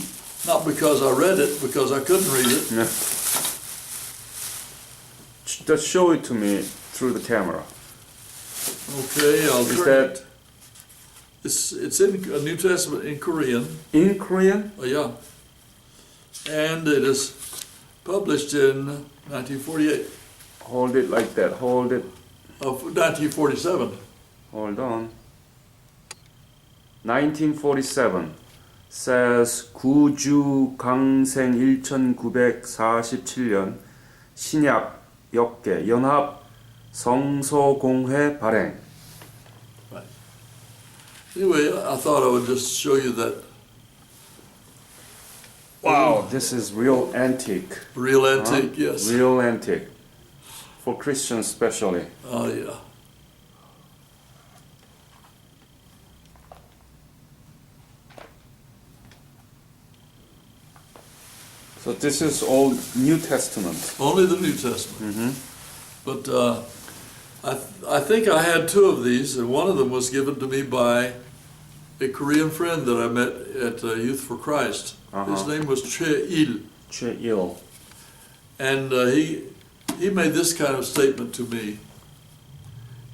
Not because I read it, because I couldn't read it. Yeah. Just show it to me through the camera. Okay, I'll Is turn that it. It's in a New Testament in Korean. in Korean? Yeah. And it is published in 1948. Hold it like that. Hold it. Of 1947. Hold on. 1947 says 구주 강생 1947년 신약 역계 연합 성서공회 발행. Right. Anyway, I thought I would just show you that. Wow, this is real antique. Real antique, yes. Real antique. For Christians especially. Oh, yeah. So this is all New Testament. Only the New Testament. But I think I had two of these, and one of them was given to me by a Korean friend that I met at Youth for Christ. His name was Che-il. Che-il. And he made this kind of statement to me.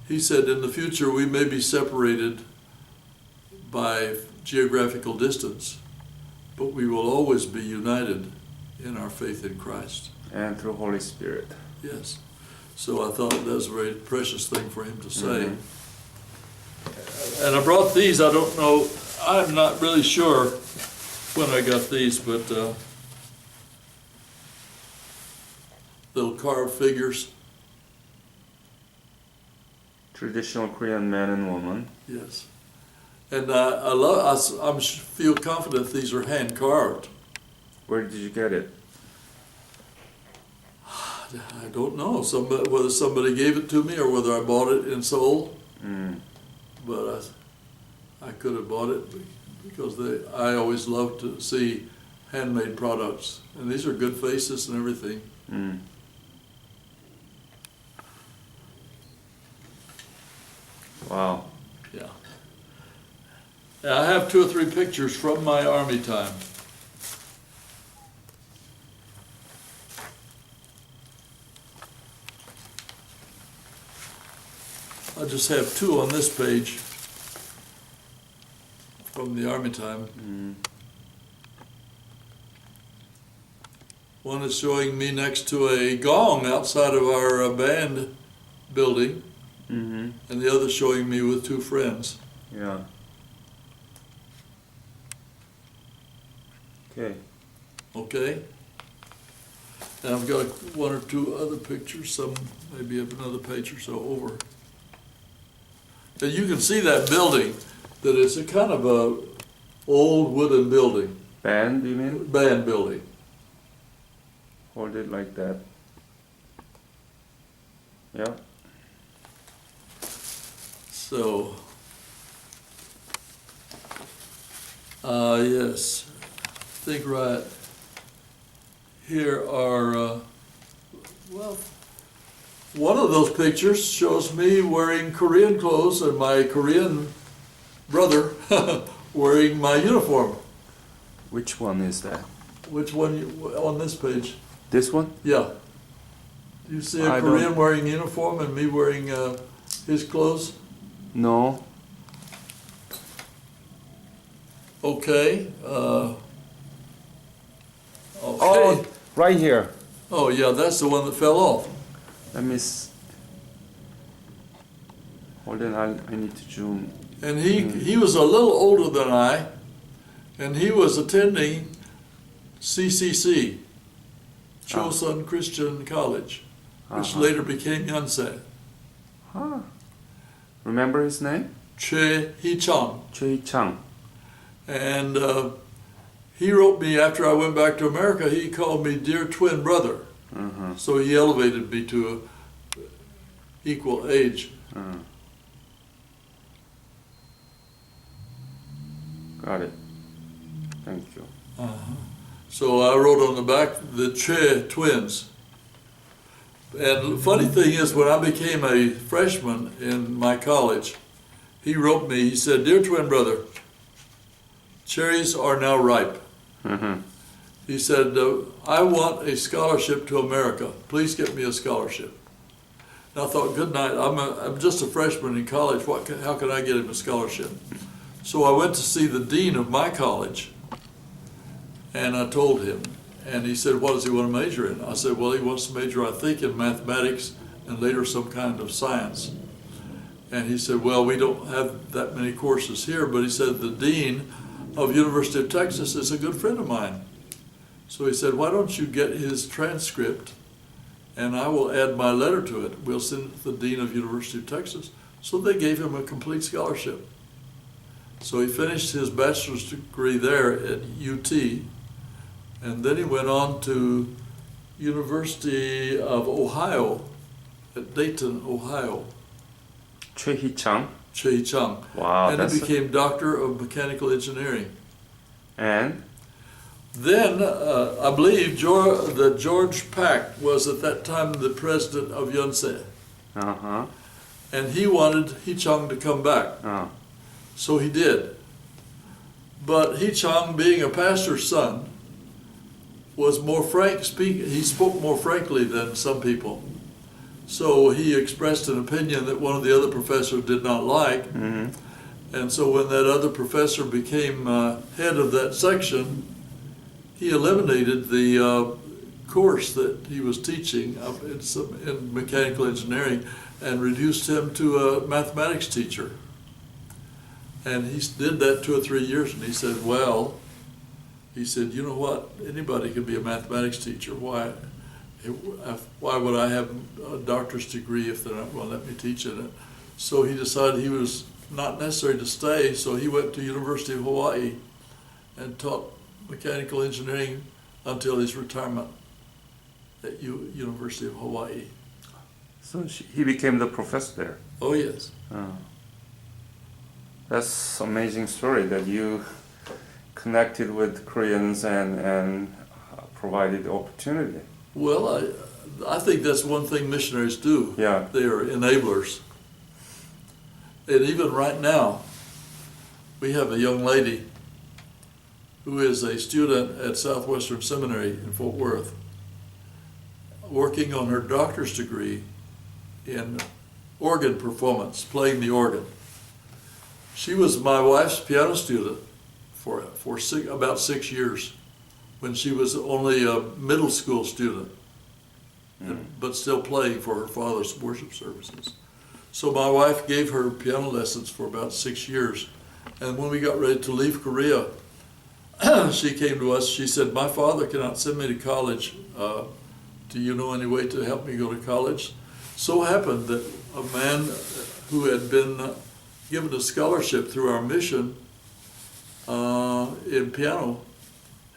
He said, in the future we may be separated by geographical distance, but we will always be united in our faith in Christ. And through Holy Spirit. Yes. So I thought that was a very precious thing for him to say. And I brought these, I don't know, I'm not really sure when I got these, but little carved figures. Traditional Korean man and woman. Yes. And I feel confident these are hand carved. Where did you get it? I don't know whether somebody gave it to me or whether I bought it in Seoul. But I could have bought it because I always love to see handmade products. And these are good faces and everything. Wow. Yeah. And I have 2 or 3 pictures from my army time. I just have 2 on this page from the army time. One is showing me next to a gong outside of our band building, and the other showing me with 2 friends. Yeah. Okay. Okay? And I've got 1 or 2 other pictures, some maybe another page or so over. And you can see that building, that it's a kind of a old wooden building, Band, you mean? band building. Hold it like that. Yeah. So, yes, I think right here are, well, one of those pictures shows me wearing Korean clothes and my Korean brother wearing my uniform. Which one is that? Which one on this page? This one? Yeah. You see a I Korean don't- wearing uniform and me wearing his clothes? No. Okay. Okay. Oh, right here. Oh, yeah, that's the one that fell off. Let me. Hold on, I need to zoom. And he was a little older than I, and he was attending CCC, Chosun Christian College, which later became Yonsei. Huh. Remember his name? Che Hee-chang. Choi Chang. And he wrote me after I went back to America, he called me dear twin brother. So he elevated me to equal age. Got it. Thank you. So I wrote on the back, the Che twins. And the funny thing is, when I became a freshman in my college, he wrote me, he said, dear twin brother, cherries are now ripe. He said, I want a scholarship to America. Please get me a scholarship. And I thought, good night, I'm just a freshman in college. How can I get him a scholarship? So I went to see the dean of my college, and I told him. And he said, what does he want to major in? I said, well, he wants to major, I think, in mathematics and later some kind of science. And he said, well, we don't have that many courses here, but he said, the dean of University of Texas is a good friend of mine. So he said, why don't you get his transcript and I will add my letter to it. We'll send it to the dean of University of Texas. So they gave him a complete scholarship. So he finished his bachelor's degree there at UT, and then he went on to University of Ohio at Dayton, Ohio. Choi Hee Chang. Che Hee-chang. Wow, And that's he became Doctor of Mechanical Engineering. And Then I believe that George Pack was at that time the president of Yonsei, Uh-huh. and he wanted He Chang to come back, so he did. But He Chang, being a pastor's son, was more frank speaking. He spoke more frankly than some people. So he expressed an opinion that one of the other professors did not like. And so when that other professor became head of that section, he eliminated the course that he was teaching in mechanical engineering and reduced him to a mathematics teacher. And he did that 2 or 3 years, and he said, well, he said, you know what, anybody can be a mathematics teacher. Why would I have a doctor's degree if they're not going to let me teach in it? So he decided he was not necessary to stay, so he went to University of Hawaii and taught mechanical engineering until his retirement at University of Hawaii. So he became the professor there. Oh, yes. That's amazing story that you connected with Koreans and provided the opportunity. Well, I think that's one thing missionaries do. Yeah. They are enablers. And even right now, we have a young lady who is a student at Southwestern Seminary in Fort Worth, working on her doctor's degree in organ performance, playing the organ. She was my wife's piano student for about 6 years, when she was only a middle school student, but still playing for her father's worship services. So my wife gave her piano lessons for about 6 years. And when we got ready to leave Korea, she came to us. She said, my father cannot send me to college. Do you know any way to help me go to college? So happened that a man who had been given a scholarship through our mission in piano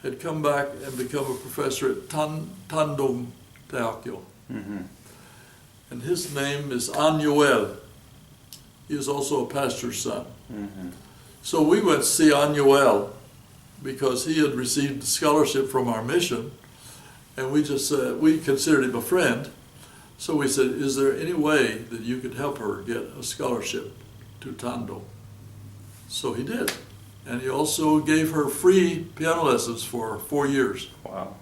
had come back and become a professor at Tandong Daehakkyo. And his name is An Yoel. He is also a pastor's son. So we went to see An Yoel because he had received a scholarship from our mission, and we considered him a friend. So we said, is there any way that you could help her get a scholarship to Tandong? So he did. And he also gave her free piano lessons for 4 years. Wow.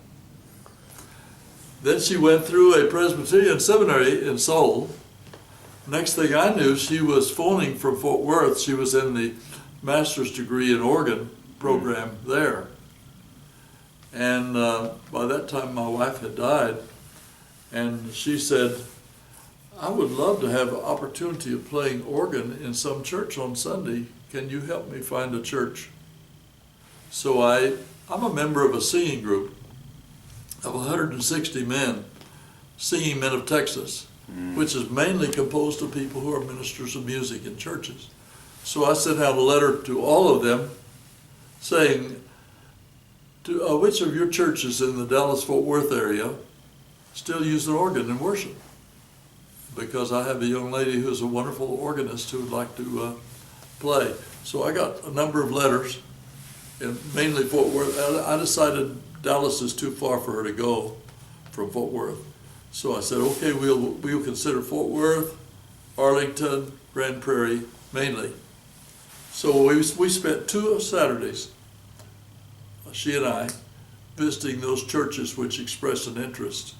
Then she went through a Presbyterian seminary in Seoul. Next thing I knew, she was phoning from Fort Worth. She was in the master's degree in organ program there. And by that time, my wife had died. And she said, I would love to have an opportunity of playing organ in some church on Sunday. Can you help me find a church? So I'm a member of a singing group of 160 men, Singing Men of Texas, which is mainly composed of people who are ministers of music in churches. So I sent out a letter to all of them saying, which of your churches in the Dallas-Fort Worth area still use an organ in worship? Because I have a young lady who's a wonderful organist who would like to play. So I got a number of letters, and mainly Fort Worth. I decided Dallas is too far for her to go from Fort Worth. So I said, okay, we'll consider Fort Worth, Arlington, Grand Prairie, mainly. So we spent 2 Saturdays, she and I, visiting those churches which expressed an interest.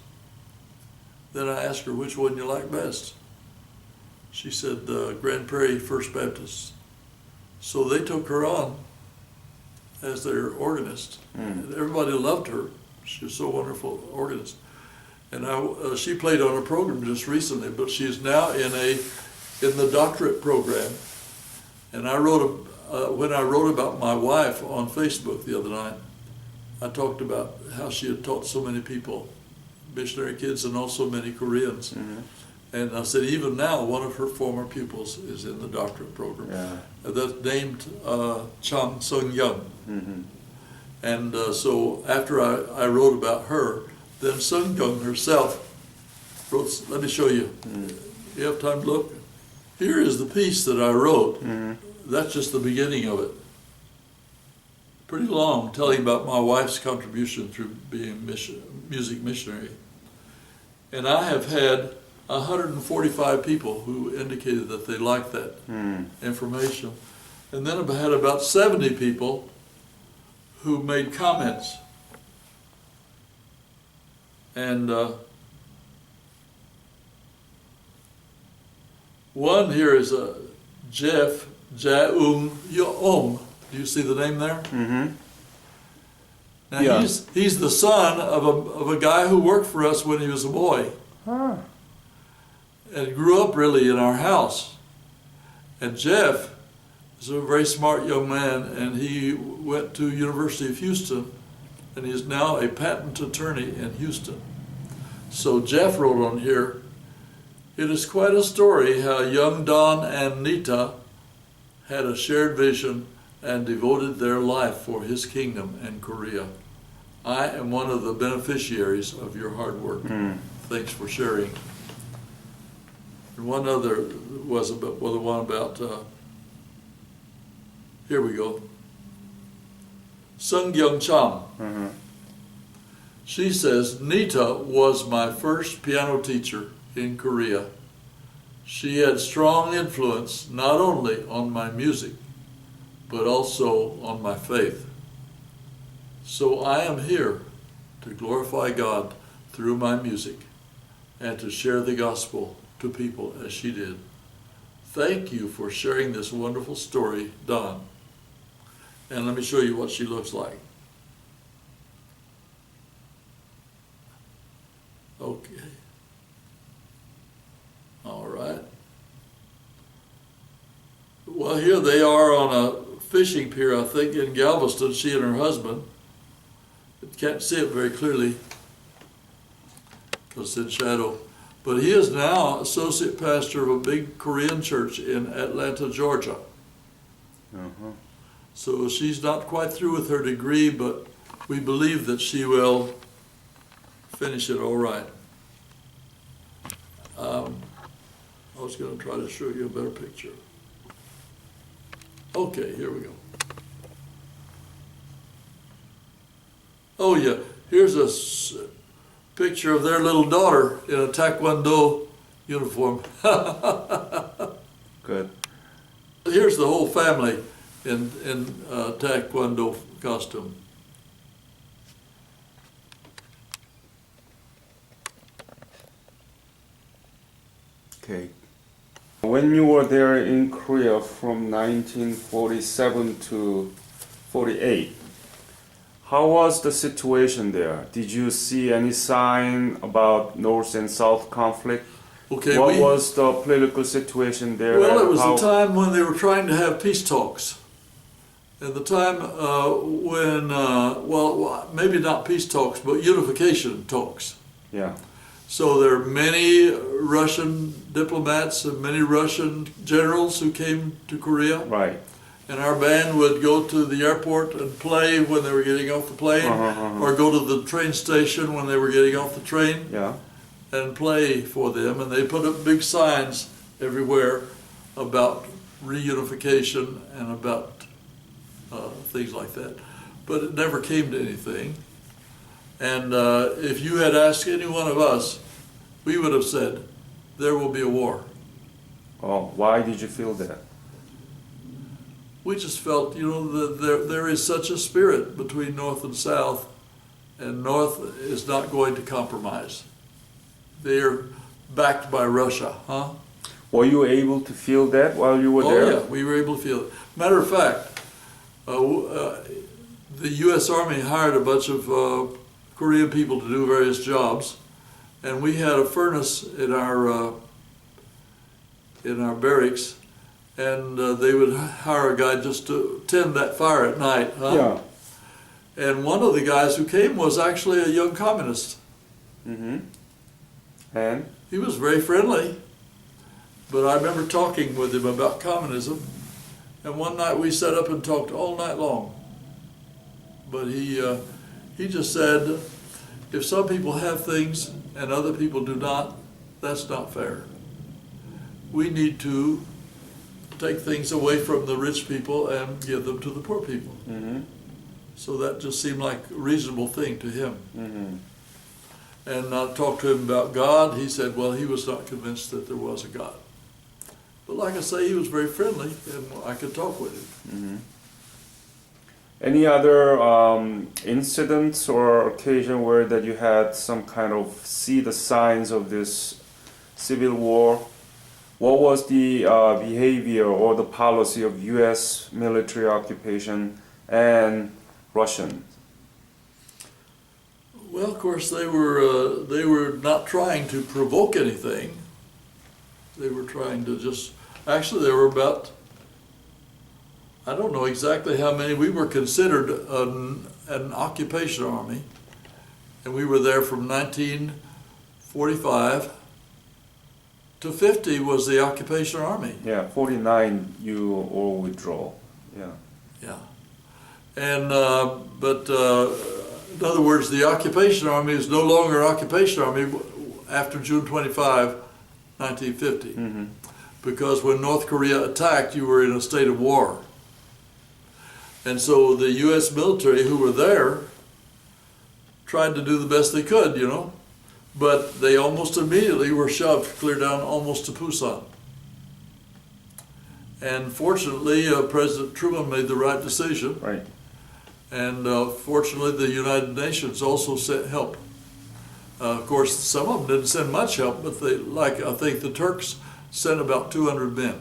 Then I asked her, which one you like best? She said, Grand Prairie First Baptist. So they took her on as their organist. And everybody loved her. She was so wonderful organist. And she played on a program just recently, but she's now in the doctorate program. And when I wrote about my wife on Facebook the other night, I talked about how she had taught so many people, missionary kids and also many Koreans. And I said, even now, one of her former pupils is in the doctorate program. That's named Chang Sung-young. And so after I wrote about her, then Sung-young herself wrote, let me show you. You have time to look? Here is the piece that I wrote. That's just the beginning of it. pretty long, telling about my wife's contribution through being music missionary. And I have had 145 people who indicated that they liked that information. And then I've had about 70 people who made comments. And one here is Jeff Jaung. Do you see the name there? Mm-hmm. Now Yeah. he's the son of a guy who worked for us when he was a boy. Ah. And grew up really in our house. And Jeff is a very smart young man, and he went to University of Houston, and he is now a patent attorney in Houston. So Jeff wrote on here, "It is quite a story how young Don and Nita had a shared vision and devoted their life for his kingdom in Korea. I am one of the beneficiaries of your hard work. Thanks for sharing." And one other was about, well, the one about, here we go, Sung Kyung Cham. Mm-hmm. She says, "Nita was my first piano teacher in Korea. She had strong influence not only on my music, but also on my faith. So I am here to glorify God through my music and to share the gospel to people as she did. Thank you for sharing this wonderful story, Don." And let me show you what she looks like. Okay. All right. Well, here they are on a fishing pier, I think, in Galveston, she and her husband. You can't see it very clearly because it's in shadow. But he is now associate pastor of a big Korean church in Atlanta, Georgia. Uh-huh. So she's not quite through with her degree, but we believe that she will finish it all right. I was going to try to show you a better picture. Okay, here we go. Oh yeah, here's a picture of their little daughter in a Taekwondo uniform. Good. Here's the whole family in Taekwondo costume. Okay. When you were there in Korea from 1947 to 48, how was the situation there? Did you see any sign about North and South conflict? Okay, What was the political situation there? well, and it was how- the time when they were trying to have peace talks. At the time when, well, maybe not peace talks, but unification talks. Yeah. So there are many Russian diplomats and many Russian generals who came to Korea. Right. And our band would go to the airport and play when they were getting off the plane, or go to the train station when they were getting off the train Yeah. and play for them. And they put up big signs everywhere about reunification and about things like that. But it never came to anything. And if you had asked any one of us, we would have said, there will be a war. Oh, why did you feel that? We just felt, you know, that there is such a spirit between North and South, and North is not going to compromise. They are backed by Russia, huh? Were you able to feel that while you were there? Oh yeah, we were able to feel it. Matter of fact, the U.S. Army hired a bunch of Korean people to do various jobs, and we had a furnace in our barracks, and they would hire a guy just to tend that fire at night. Huh? Yeah. And one of the guys who came was actually a young communist. Mm-hmm. And? He was very friendly, but I remember talking with him about communism, and one night we sat up and talked all night long. But he just said, if some people have things and other people do not, that's not fair. We need to take things away from the rich people and give them to the poor people. Mm-hmm. So that just seemed like a reasonable thing to him. Mm-hmm. And I talked to him about God. He said, well, he was not convinced that there was a God. But like I say, he was very friendly, and I could talk with him. Mm-hmm. Any other incidents or occasion where that you had some kind of see the signs of this civil war? What was the behavior or the policy of U.S. military occupation and Russian? Well, of course, they were not trying to provoke anything. They were trying to just, actually there were about, I don't know exactly how many. We were considered an occupation army, and we were there from 1945 to 50 was the occupation army. Yeah, 49 you all withdraw. Yeah. Yeah. And, but in other words, the occupation army is no longer occupation army after June 25, 1950. Mm-hmm. Because when North Korea attacked, you were in a state of war. And so the U.S. military who were there tried to do the best they could, you know, but they almost immediately were shoved clear down almost to Busan. And fortunately, President Truman made the right decision. Right. And fortunately, the United Nations also sent help. Of course, some of them didn't send much help, but they, like I think the Turks sent about 200 men.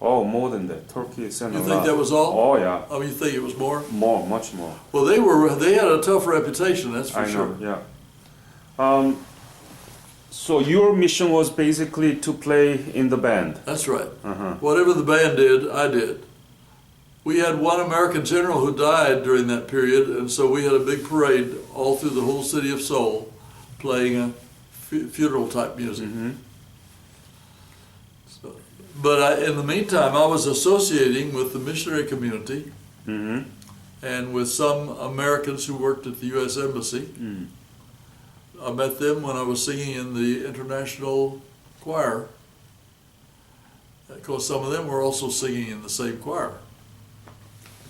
Oh, more than that. Turkey sent You a think lot. that was all? Oh, yeah. Oh, you think it was more? More, much more. Well, they had a tough reputation, that's for I sure. know, yeah. So your mission was basically to play in the band. That's right. Uh-huh. Whatever the band did, I did. We had one American general who died during that period, and so we had a big parade all through the whole city of Seoul playing a funeral type music. Mm-hmm. So, but in the meantime, I was associating with the missionary community Mm-hmm. and with some Americans who worked at the U.S. Embassy. Mm. I met them when I was singing in the international choir. Of course, some of them were also singing in the same choir.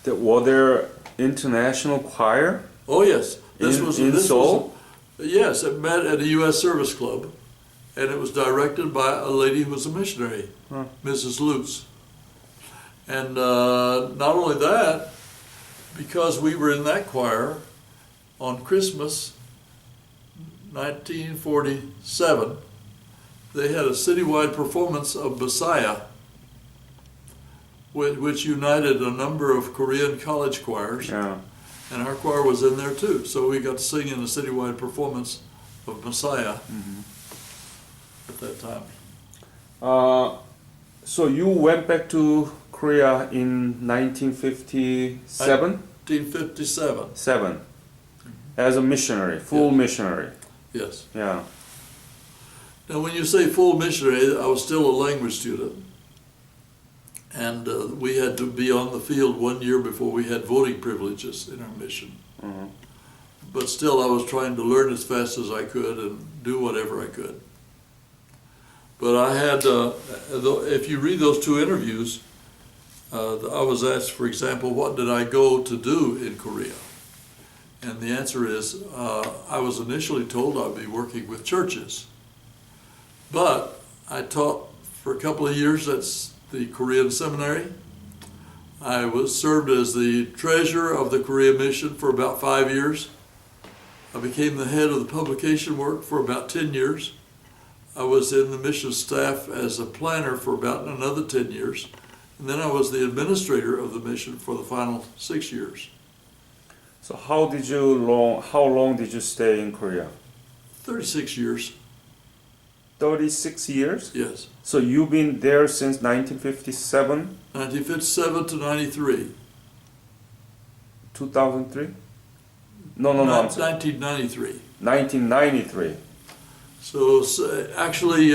Were there international choir Oh yes, in Seoul? Yes, it met at a U.S. Service Club, and it was directed by a lady who was a missionary, Huh. Mrs. Lutz. And not only that, because we were in that choir, on Christmas 1947, they had a citywide performance of Messiah, which united a number of Korean college choirs. Yeah. And our choir was in there too, so we got to sing in a citywide performance of Messiah at that time. So you went back to Korea in 1957? 1957, As a missionary, full Yeah. missionary. yes. Yeah. Now when you say full missionary, I was still a language student. And we had to be on the field 1 year before we had voting privileges in our mission. Mhm. But still, I was trying to learn as fast as I could and do whatever I could. But I had, if you read those two interviews, I was asked, for example, what did I go to do in Korea? And the answer is, I was initially told I'd be working with churches. But I taught for a couple of years at the Korean seminary. I served as the treasurer of the Korea mission for about 5 years. I became the head of the publication work for about 10 years. I was in the mission staff as a planner for about another 10 years. And then I was the administrator of the mission for the final 6 years. So how long did you stay in Korea? 36 years, 36 years? yes. So you've been there since 1957, 1957 to 93. 2003? No, I'm sorry. 1993. 1993. So actually,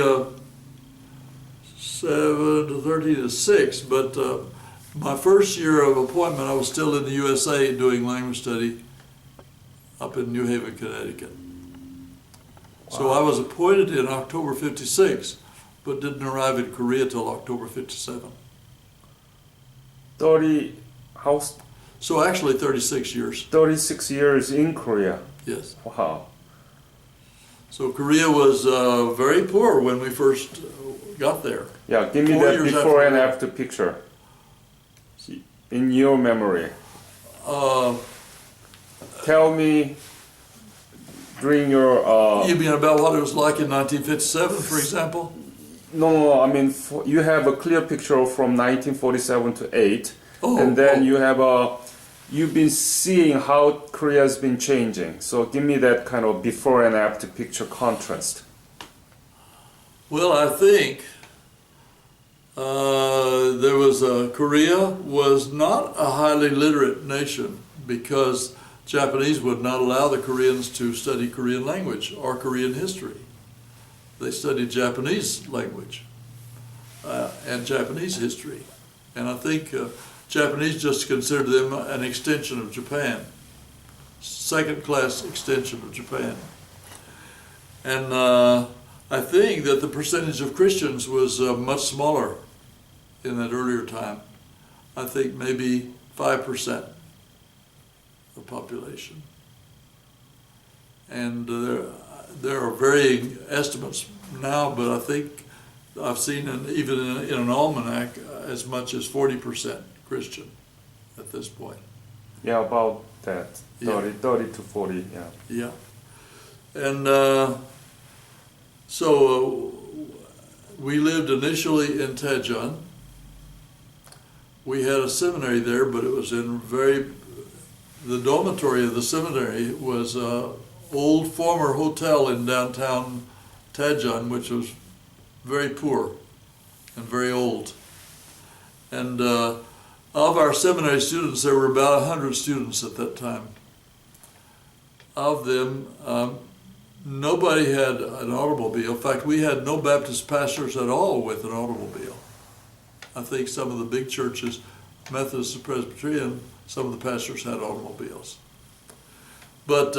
7 to 13 is 6, but my first year of appointment, I was still in the USA doing language study up in New Haven, Connecticut. So I was appointed in October 56, but didn't arrive in Korea till October 57. 30, how, So actually 36 years, 36 years in Korea. yes. Wow. So Korea was very poor when we first got there. Yeah, give me 4 that years before after and the war. after picture. In your memory. Uh, Tell me during your you mean about what it was like in 1957, for example? no, I mean you have a clear picture from 1947 to 8, Oh, and then oh. you have you've been seeing how Korea's been changing. So give me that kind of before and after picture contrast. Well, I think there was Korea was not a highly literate nation because Japanese would not allow the Koreans to study Korean language or Korean history. They studied Japanese language and Japanese history. And I think Japanese just considered them an extension of Japan, second-class extension of Japan. And I think that the percentage of Christians was much smaller in that earlier time. I think maybe 5% of population. And there are varying estimates now, but I think I've seen even in an almanac as much as 40% Christian at this point. Yeah, about that. Yeah. 30 to 40, yeah. Yeah. And so we lived initially in Daejeon. We had a seminary there, but it was in the dormitory of the seminary was an old former hotel in downtown Daejeon, which was very poor and very old. And of our seminary students, there were about 100 students at that time. Of them, nobody had an automobile. In fact, we had no Baptist pastors at all with an automobile. I think some of the big churches, Methodist and Presbyterian, some of the pastors had automobiles. But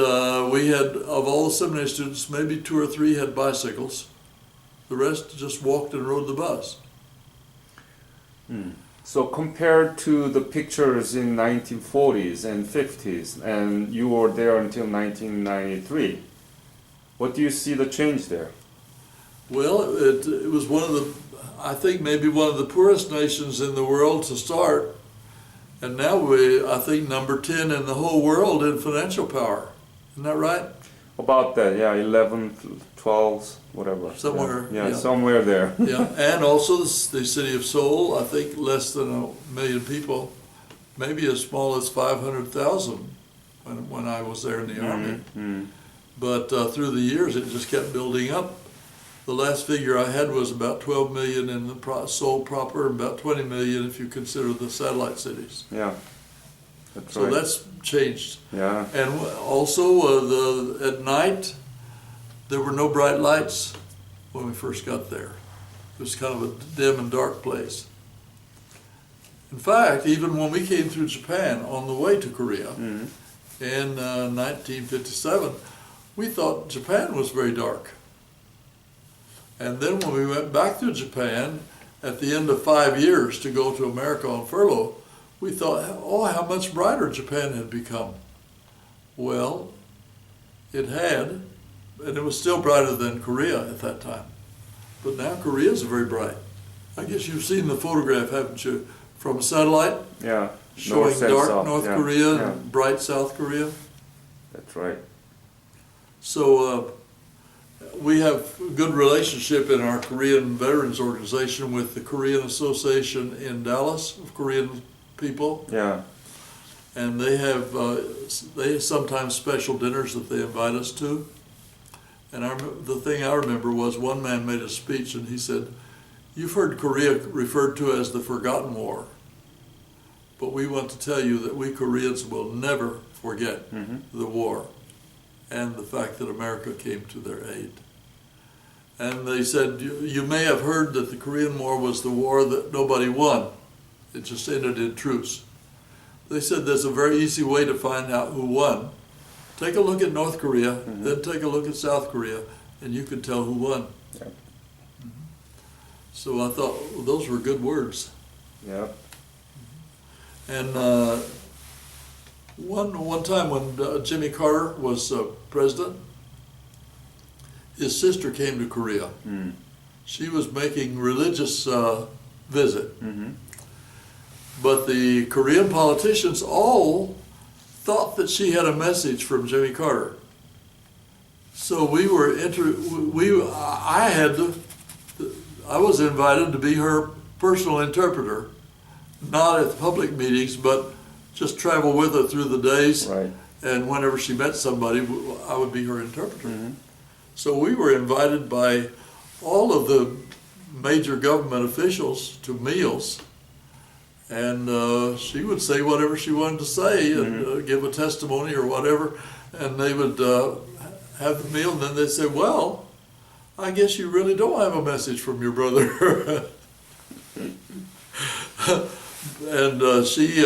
we had, of all the seminary students, maybe 2 or 3 had bicycles. The rest just walked and rode the bus. So compared to the pictures in 1940s and 50s, and you were there until 1993, what do you see the change there? Well, it was one of the, I think maybe one of the poorest nations in the world to start. And now I think, number 10 in the whole world in financial power. Isn't that right? About that, yeah, 11, 12, whatever. Somewhere, Yeah, yeah. somewhere there. Yeah, and also the city of Seoul, I think less than 1 million people, maybe as small as 500,000 when I was there in the Army. But through the years, it just kept building up. The last figure I had was about 12 million in the Seoul proper, and about 20 million if you consider the satellite cities. Yeah, that's So right. that's changed. Yeah, And also, at night, there were no bright lights when we first got there. It was kind of a dim and dark place. In fact, even when we came through Japan on the way to Korea in 1957, we thought Japan was very dark. And then when we went back to Japan at the end of 5 years to go to America on furlough, we thought, oh, how much brighter Japan had become. Well, it had, and it was still brighter than Korea at that time. But now Korea is very bright. I guess you've seen the photograph, haven't you, from a satellite yeah. showing North and dark south, North yeah, Korea yeah. and bright South Korea. That's right. So we have a good relationship in our Korean Veterans Organization with the Korean Association in Dallas of Korean people. Yeah, And they have sometimes special dinners that they invite us to. And the thing I remember was one man made a speech and he said, "You've heard Korea referred to as the Forgotten War. But we want to tell you that we Koreans will never forget the war and the fact that America came to their aid." And they said, you may have heard that the Korean War was the war that nobody won. It just ended in truce. They said there's a very easy way to find out who won. Take a look at North Korea, then take a look at South Korea, and you can tell who won. Yeah. So I thought, well, those were good words. yeah. And One time when Jimmy Carter was president, his sister came to Korea. Mm. She was making religious visit. Mm-hmm. But the Korean politicians all thought that she had a message from Jimmy Carter. So I was invited to be her personal interpreter, not at the public meetings, but just travel with her through the days. Right. And whenever she met somebody, I would be her interpreter. Mm-hmm. So we were invited by all of the major government officials to meals. And she would say whatever she wanted to say and give a testimony or whatever. And they would have the meal, and then they'd say, well, I guess you really don't have a message from your brother. And she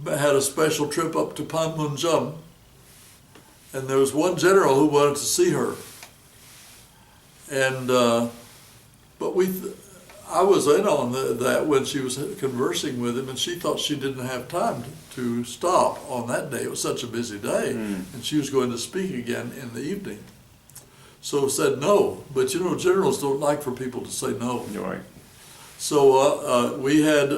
had a special trip up to Panmunjom, and there was one general who wanted to see her. And but I was in on that when she was conversing with him, and she thought she didn't have time to stop on that day. It was such a busy day, and she was going to speak again in the evening. So said no, but you know, generals don't like for people to say no. You're right. So we had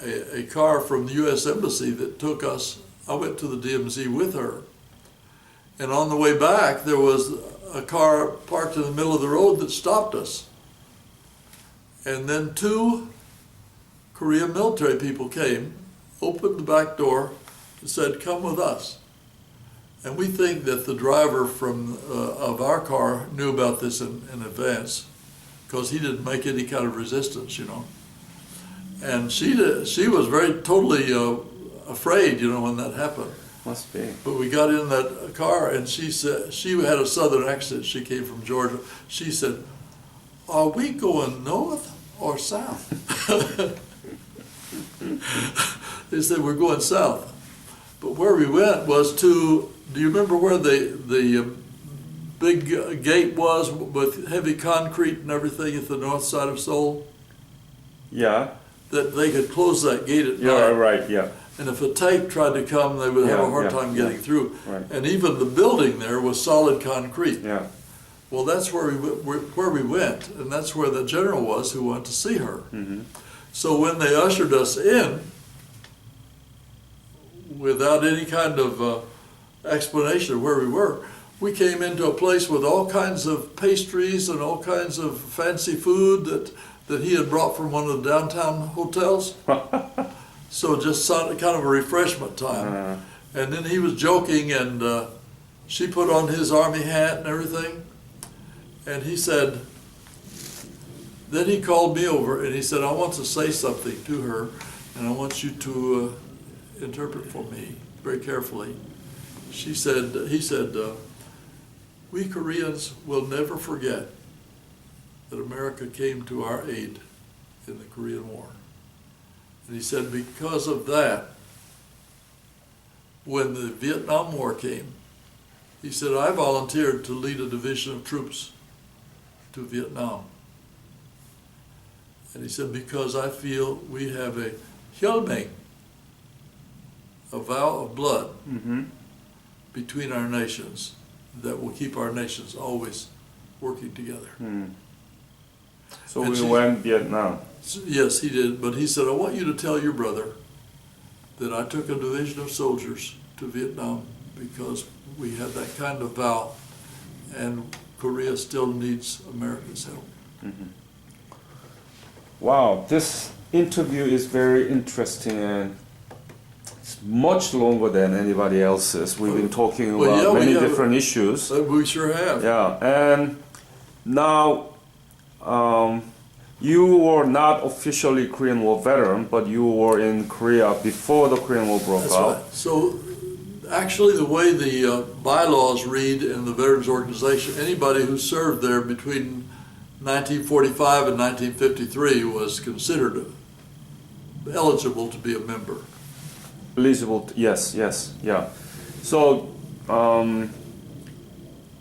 a car from the U.S. Embassy that took us. I went to the DMZ with her, and on the way back there was a car parked in the middle of the road that stopped us. And then two Korean military people came, opened the back door, and said, "Come with us." And we think that the driver of our car knew about this in advance, because he didn't make any kind of resistance, you know. And she was totally afraid, you know, when that happened. Must be. But we got in that car, and she said, she had a southern accent. She came from Georgia. She said, "Are we going north or south?" They said, "We're going south." But where we went was to, do you remember where the big gate was with heavy concrete and everything at the north side of Seoul? Yeah. That they could close that gate at Yeah, night. right, yeah. And if a tank tried to come, they would have a hard Yeah, time yeah, getting through. right. And even the building there was solid concrete. Yeah. Well, that's where we went, and that's where the general was who wanted to see her. Mm-hmm. So when they ushered us in, without any kind of explanation of where we were, we came into a place with all kinds of pastries and all kinds of fancy food that he had brought from one of the downtown hotels. So just kind of a refreshment time. And then he was joking, and she put on his army hat and everything. And he said, then he called me over and he said, "I want to say something to her, and I want you to interpret for me very carefully." He said, "We Koreans will never forget that America came to our aid in the Korean War." And he said, because of that, when the Vietnam War came, he said, "I volunteered to lead a division of troops to Vietnam." And he said, "Because I feel we have a Hyeolmaeng, a vow of blood, between our nations that will keep our nations always working together." So And we she- went Vietnam. Yes, he did. But he said, "I want you to tell your brother that I took a division of soldiers to Vietnam because we had that kind of vow, and Korea still needs America's help." Wow, this interview is very interesting, and it's much longer than anybody else's. We've been talking Well, about yeah, we many have- different issues. We sure have. Yeah, and now you were not officially Korean War veteran, but you were in Korea before the Korean War broke That's out. right. So actually the way the bylaws read in the Veterans Organization, anybody who served there between 1945 and 1953 was considered eligible to be a member. Eligible, yes, yeah. So,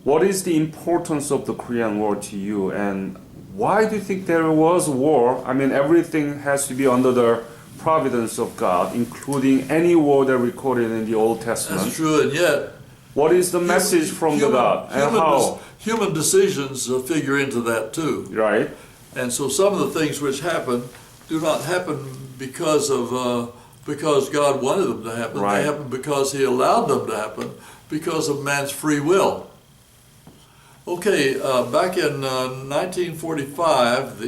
what is the importance of the Korean War to you, and why do you think there was a war? I mean, everything has to be under the providence of God, including any word that recorded in the Old Testament. That's true, and yet What is the message from the God and how? Human decisions figure into that too. Right. And so some of the things which happen do not happen because God wanted them to happen. Right. They happen because He allowed them to happen because of man's free will. Okay, back in 1945,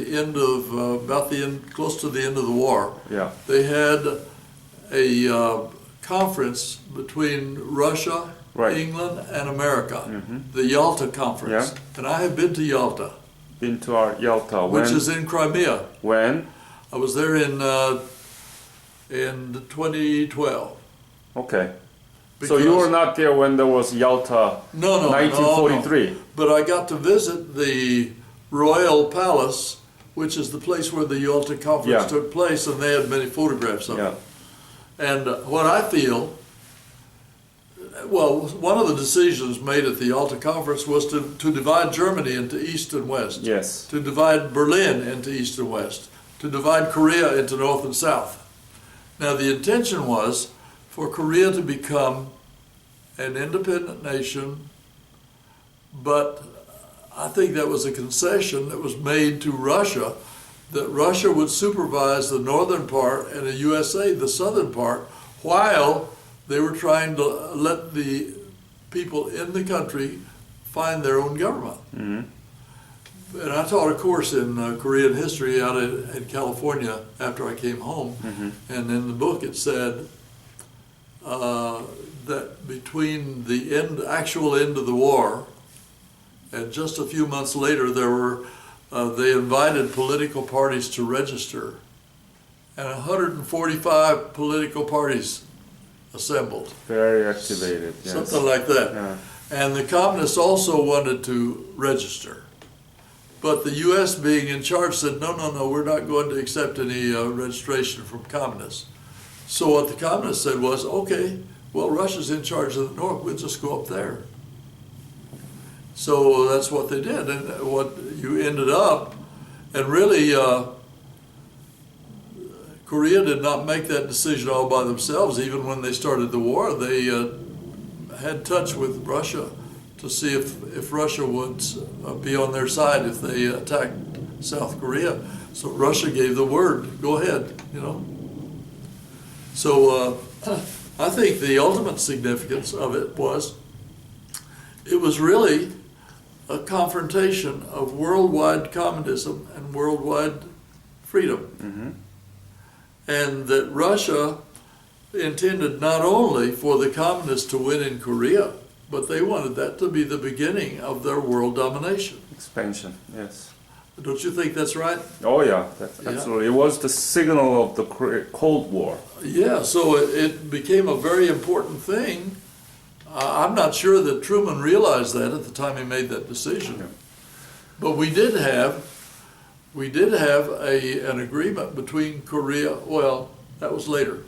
close to the end of the war, Yeah. they had a conference between Russia, Right. England, and America, the Yalta Conference. Yeah. And I have been to Yalta, Been to our Yalta. which is in Crimea. When? I was there in 2012. Okay. So you were not there when there was Yalta No, 1943. no. But I got to visit the Royal Palace, which is the place where the Yalta Conference Yeah. took place, and they had many photographs of Yeah. it. And what I feel, well, one of the decisions made at the Yalta Conference was to divide Germany into East and West, Yes. to divide Berlin into East and West, to divide Korea into North and South. Now, the intention was for Korea to become an independent nation, but I think that was a concession that was made to Russia, that Russia would supervise the northern part and the USA, the southern part, while they were trying to let the people in the country find their own government. And I taught a course in Korean history out in California after I came home, and in the book it said that between the actual end of the war and just a few months later, they invited political parties to register, and 145 political parties assembled. Very activated. Yes. Something like that. Yeah. And the communists also wanted to register. But the U.S. being in charge said, no, we're not going to accept any registration from communists. So what the communists said was, okay, well, Russia's in charge of the North, we'll just go up there. So that's what they did. And what you ended up, and really, Korea did not make that decision all by themselves. Even when they started the war, they had touch with Russia to see if Russia would be on their side if they attacked South Korea. So Russia gave the word, go ahead, you know. So I think the ultimate significance of it was really a confrontation of worldwide communism and worldwide freedom. And that Russia intended not only for the communists to win in Korea, but they wanted that to be the beginning of their world domination. Expansion, yes. Don't you think that's right? Oh yeah, Yeah. absolutely. It was the signal of the Cold War. Yeah, so it became a very important thing. I'm not sure that Truman realized that at the time he made that decision. Yeah. But we did have an agreement between Korea. Well, that was later.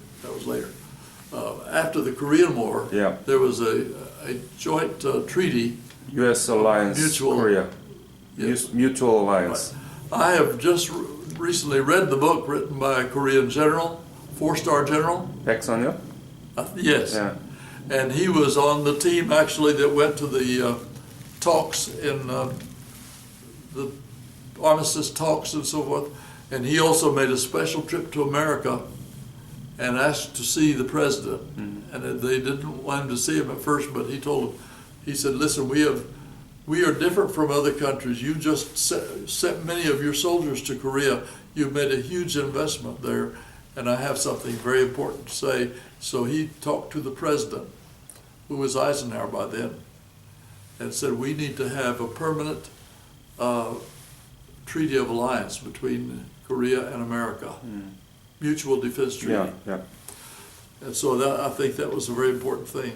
After the Korean War, Yeah. there was a joint treaty. U.S. alliance, Mutual. Korea. Yes. Mutual alliance. I have just recently read the book written by a Korean general, 4-star general. Baek Sun-yeol? Yes. Yeah. And he was on the team actually that went to the talks in the armistice talks and so forth. And he also made a special trip to America and asked to see the president. And they didn't want him to see him at first, but he told him, he said, listen, we are different from other countries. You just sent many of your soldiers to Korea. You've made a huge investment there, and I have something very important to say. So he talked to the president, who was Eisenhower by then, and said, we need to have a permanent treaty of alliance between Korea and America, mutual defense treaty. Yeah, yeah. And so I think that was a very important thing.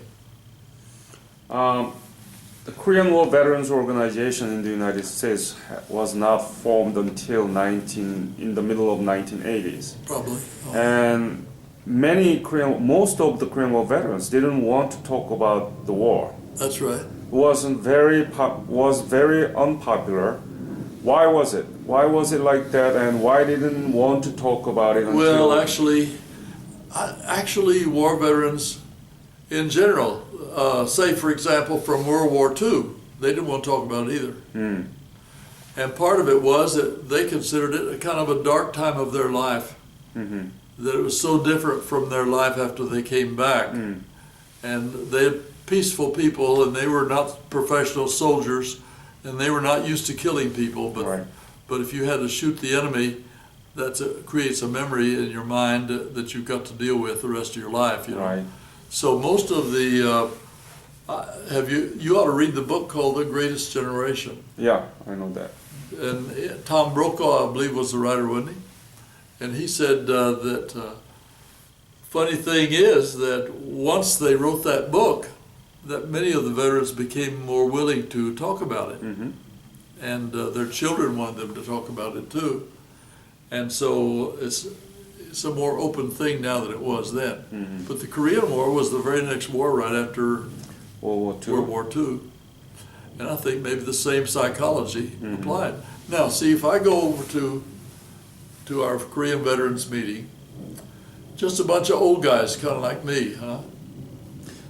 The Korean War Veterans Organization in the United States was not formed until in the middle of 1980s. Probably. And most of the Korean War veterans didn't want to talk about the war. That's right. Was very unpopular. Why was it? Why was it like that, and why didn't want to talk about it until? Well, actually, war veterans in general, say for example from World War II, they didn't want to talk about it either. Mm. And part of it was that they considered it a kind of a dark time of their life, Mm-hmm. that it was so different from their life after they came back. Mm. And they had peaceful people, and they were not professional soldiers, and they were not used to killing people. But Right. but if you had to shoot the enemy, that creates a memory in your mind that you've got to deal with the rest of your life. You know? Right. So most of the you ought to read the book called The Greatest Generation. Yeah, I know that. And Tom Brokaw, I believe, was the writer, wasn't he? And he said that funny thing is that once they wrote that book, that many of the veterans became more willing to talk about it. Mm-hmm. And their children wanted them to talk about it too. And so it's a more open thing now than it was then. Mm-hmm. But the Korean War was the very next war right after World War II. World War II. And I think maybe the same psychology Mhm. applied. Now, see, if I go over to our Korean veterans meeting, just a bunch of old guys, kind of like me, huh?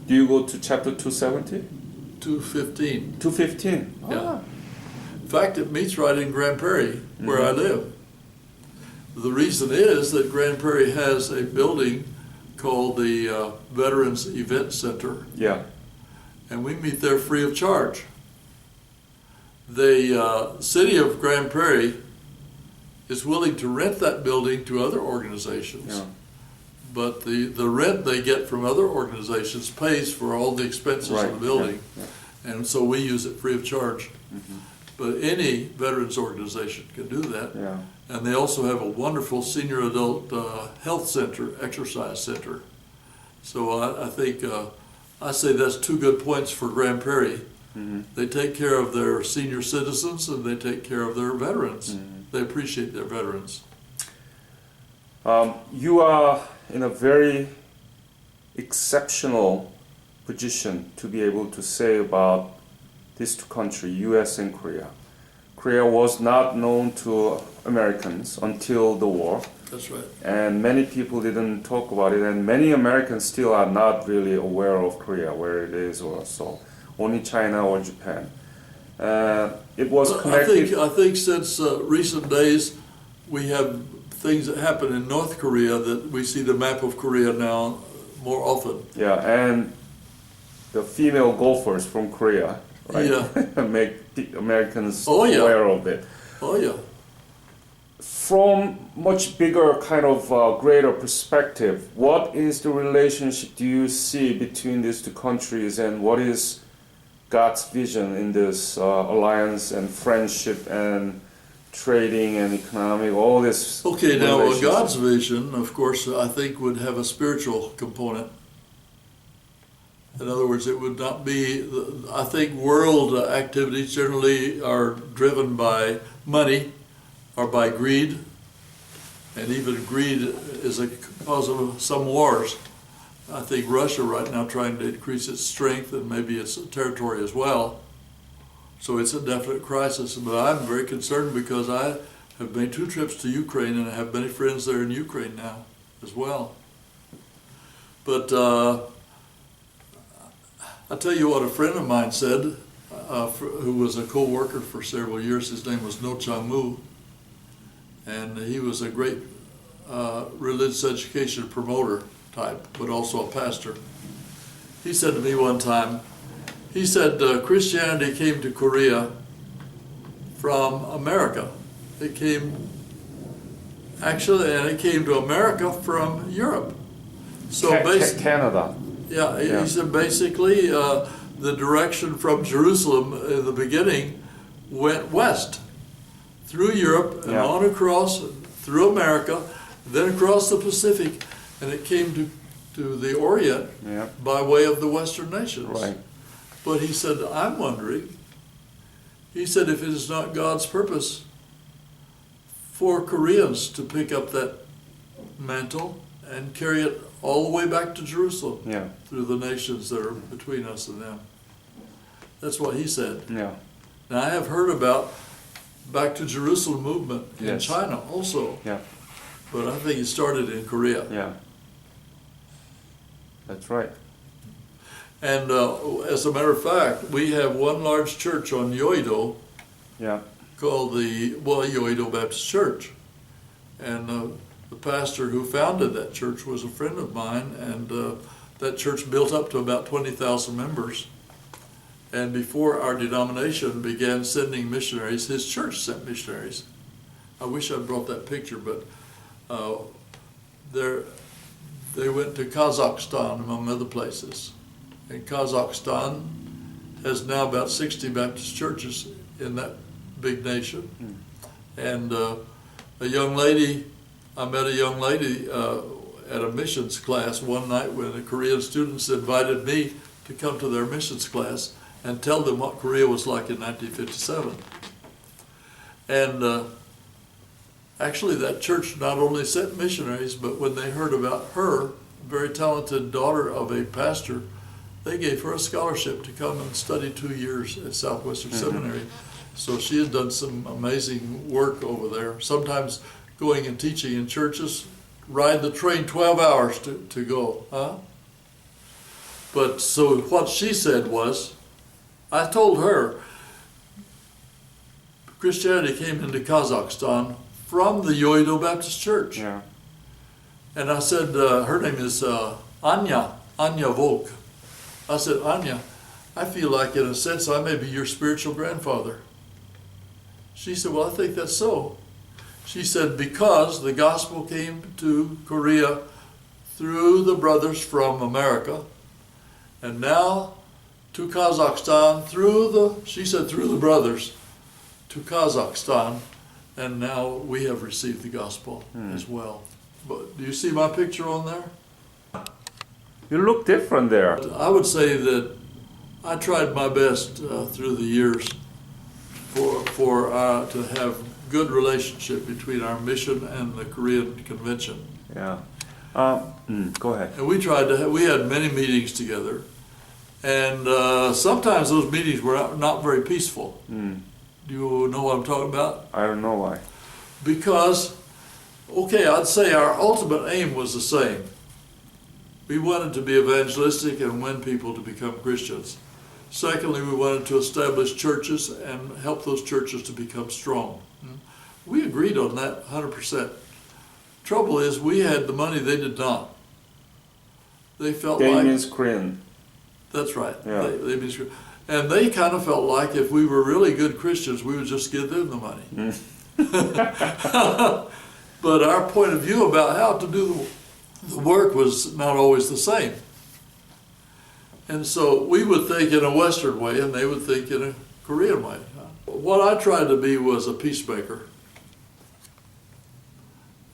Do you go to chapter 270? 215. 215? Yeah. In fact, it meets right in Grand Prairie, where I live. The reason is that Grand Prairie has a building called the Veterans Event Center, Yeah. and we meet there free of charge. The city of Grand Prairie is willing to rent that building to other organizations, Yeah. but the rent they get from other organizations pays for all the expenses Right. of the building, Yeah. and so we use it free of charge. Mhm. But any veterans organization can do that. Yeah. And they also have a wonderful senior adult health center, exercise center. So I think, I say that's two good points for Grand Prairie. Mm-hmm. They take care of their senior citizens and they take care of their veterans. Mhm. They appreciate their veterans. You are in a very exceptional position to be able to say about these two countries, U.S. and Korea. Korea was not known to Americans until the war, That's right. and many people didn't talk about it, and many Americans still are not really aware of Korea, where it is or so. Only China or Japan. It was connected. I think since recent days, we have things that happen in North Korea that we see the map of Korea now more often. Yeah, and the female golfers from Korea, right? Yeah. Make the Americans Oh, yeah. aware of it. Oh yeah. From much bigger kind of greater perspective, what is the relationship do you see between these two countries, and what is God's vision in this alliance and friendship and trading and economic, all this? Okay, now relationship? God's vision, of course, I think would have a spiritual component. In other words, it would not be, I think world activities generally are driven by money or by greed, and even greed is a cause of some wars. I think Russia right now trying to increase its strength and maybe its territory as well. So it's a definite crisis, but I'm very concerned because I have made 2 trips to Ukraine and I have many friends there in Ukraine now as well. But I'll tell you what a friend of mine said, who was a co-worker for several years. His name was No Chang-mu, and he was a great religious education promoter type, but also a pastor. He said to me one time, he said Christianity came to Korea from America. It came, actually, and it came to America from Europe. So basically, Canada. yeah, Yeah. he said basically the direction from Jerusalem in the beginning went west, through Europe and Yeah. on across, through America, then across the Pacific, and it came to the Orient Yeah. by way of the Western nations. Right. But he said, I'm wondering, he said, if it is not God's purpose for Koreans to pick up that mantle and carry it all the way back to Jerusalem Yeah. through the nations that are between us and them. That's what he said. Yeah. Now I have heard about Back to Jerusalem movement in Yes. China also, Yeah. but I think it started in Korea. Yeah. That's right. And as a matter of fact, we have one large church on Yoido Yeah. called the Yoido Baptist Church. And the pastor who founded that church was a friend of mine, and that church built up to about 20,000 members. And before our denomination began sending missionaries, his church sent missionaries. I wish I'd brought that picture, but they went to Kazakhstan, among other places. And Kazakhstan has now about 60 Baptist churches in that big nation. And I met a young lady at a missions class one night when the Korean students invited me to come to their missions class and tell them what Korea was like in 1957. And actually that church not only sent missionaries, but when they heard about her, very talented daughter of a pastor, they gave her a scholarship to come and study 2 years at Southwestern Seminary. So she had done some amazing work over there, sometimes going and teaching in churches, ride the train 12 hours to go. Huh? But so what she said was, I told her, Christianity came into Kazakhstan from the Yoido Baptist Church. Yeah. And I said, her name is Anya Volk. I said, Anya, I feel like in a sense I may be your spiritual grandfather. She said, well, I think that's so. She said, because the gospel came to Korea through the brothers from America, and now to Kazakhstan through the brothers to Kazakhstan, and now we have received the gospel as well. But do you see my picture on there? You look different there. I would say that I tried my best through the years for to have good relationship between our mission and the Korean Convention. Yeah. Go ahead. And we tried to we had many meetings together, and sometimes those meetings were not very peaceful. Do you know what I'm talking about? I don't know why. Because, okay, I'd say our ultimate aim was the same. We wanted to be evangelistic and win people to become Christians. Secondly, we wanted to establish churches and help those churches to become strong. We agreed on that 100%. Trouble is, we had the money, they did not. They felt They like... means Korean. That's right. Yeah. They means, and they kind of felt like if we were really good Christians, we would just give them the money. But our point of view about how to do the work was not always the same. And so we would think in a Western way, and they would think in a Korean way. What I tried to be was a peacemaker.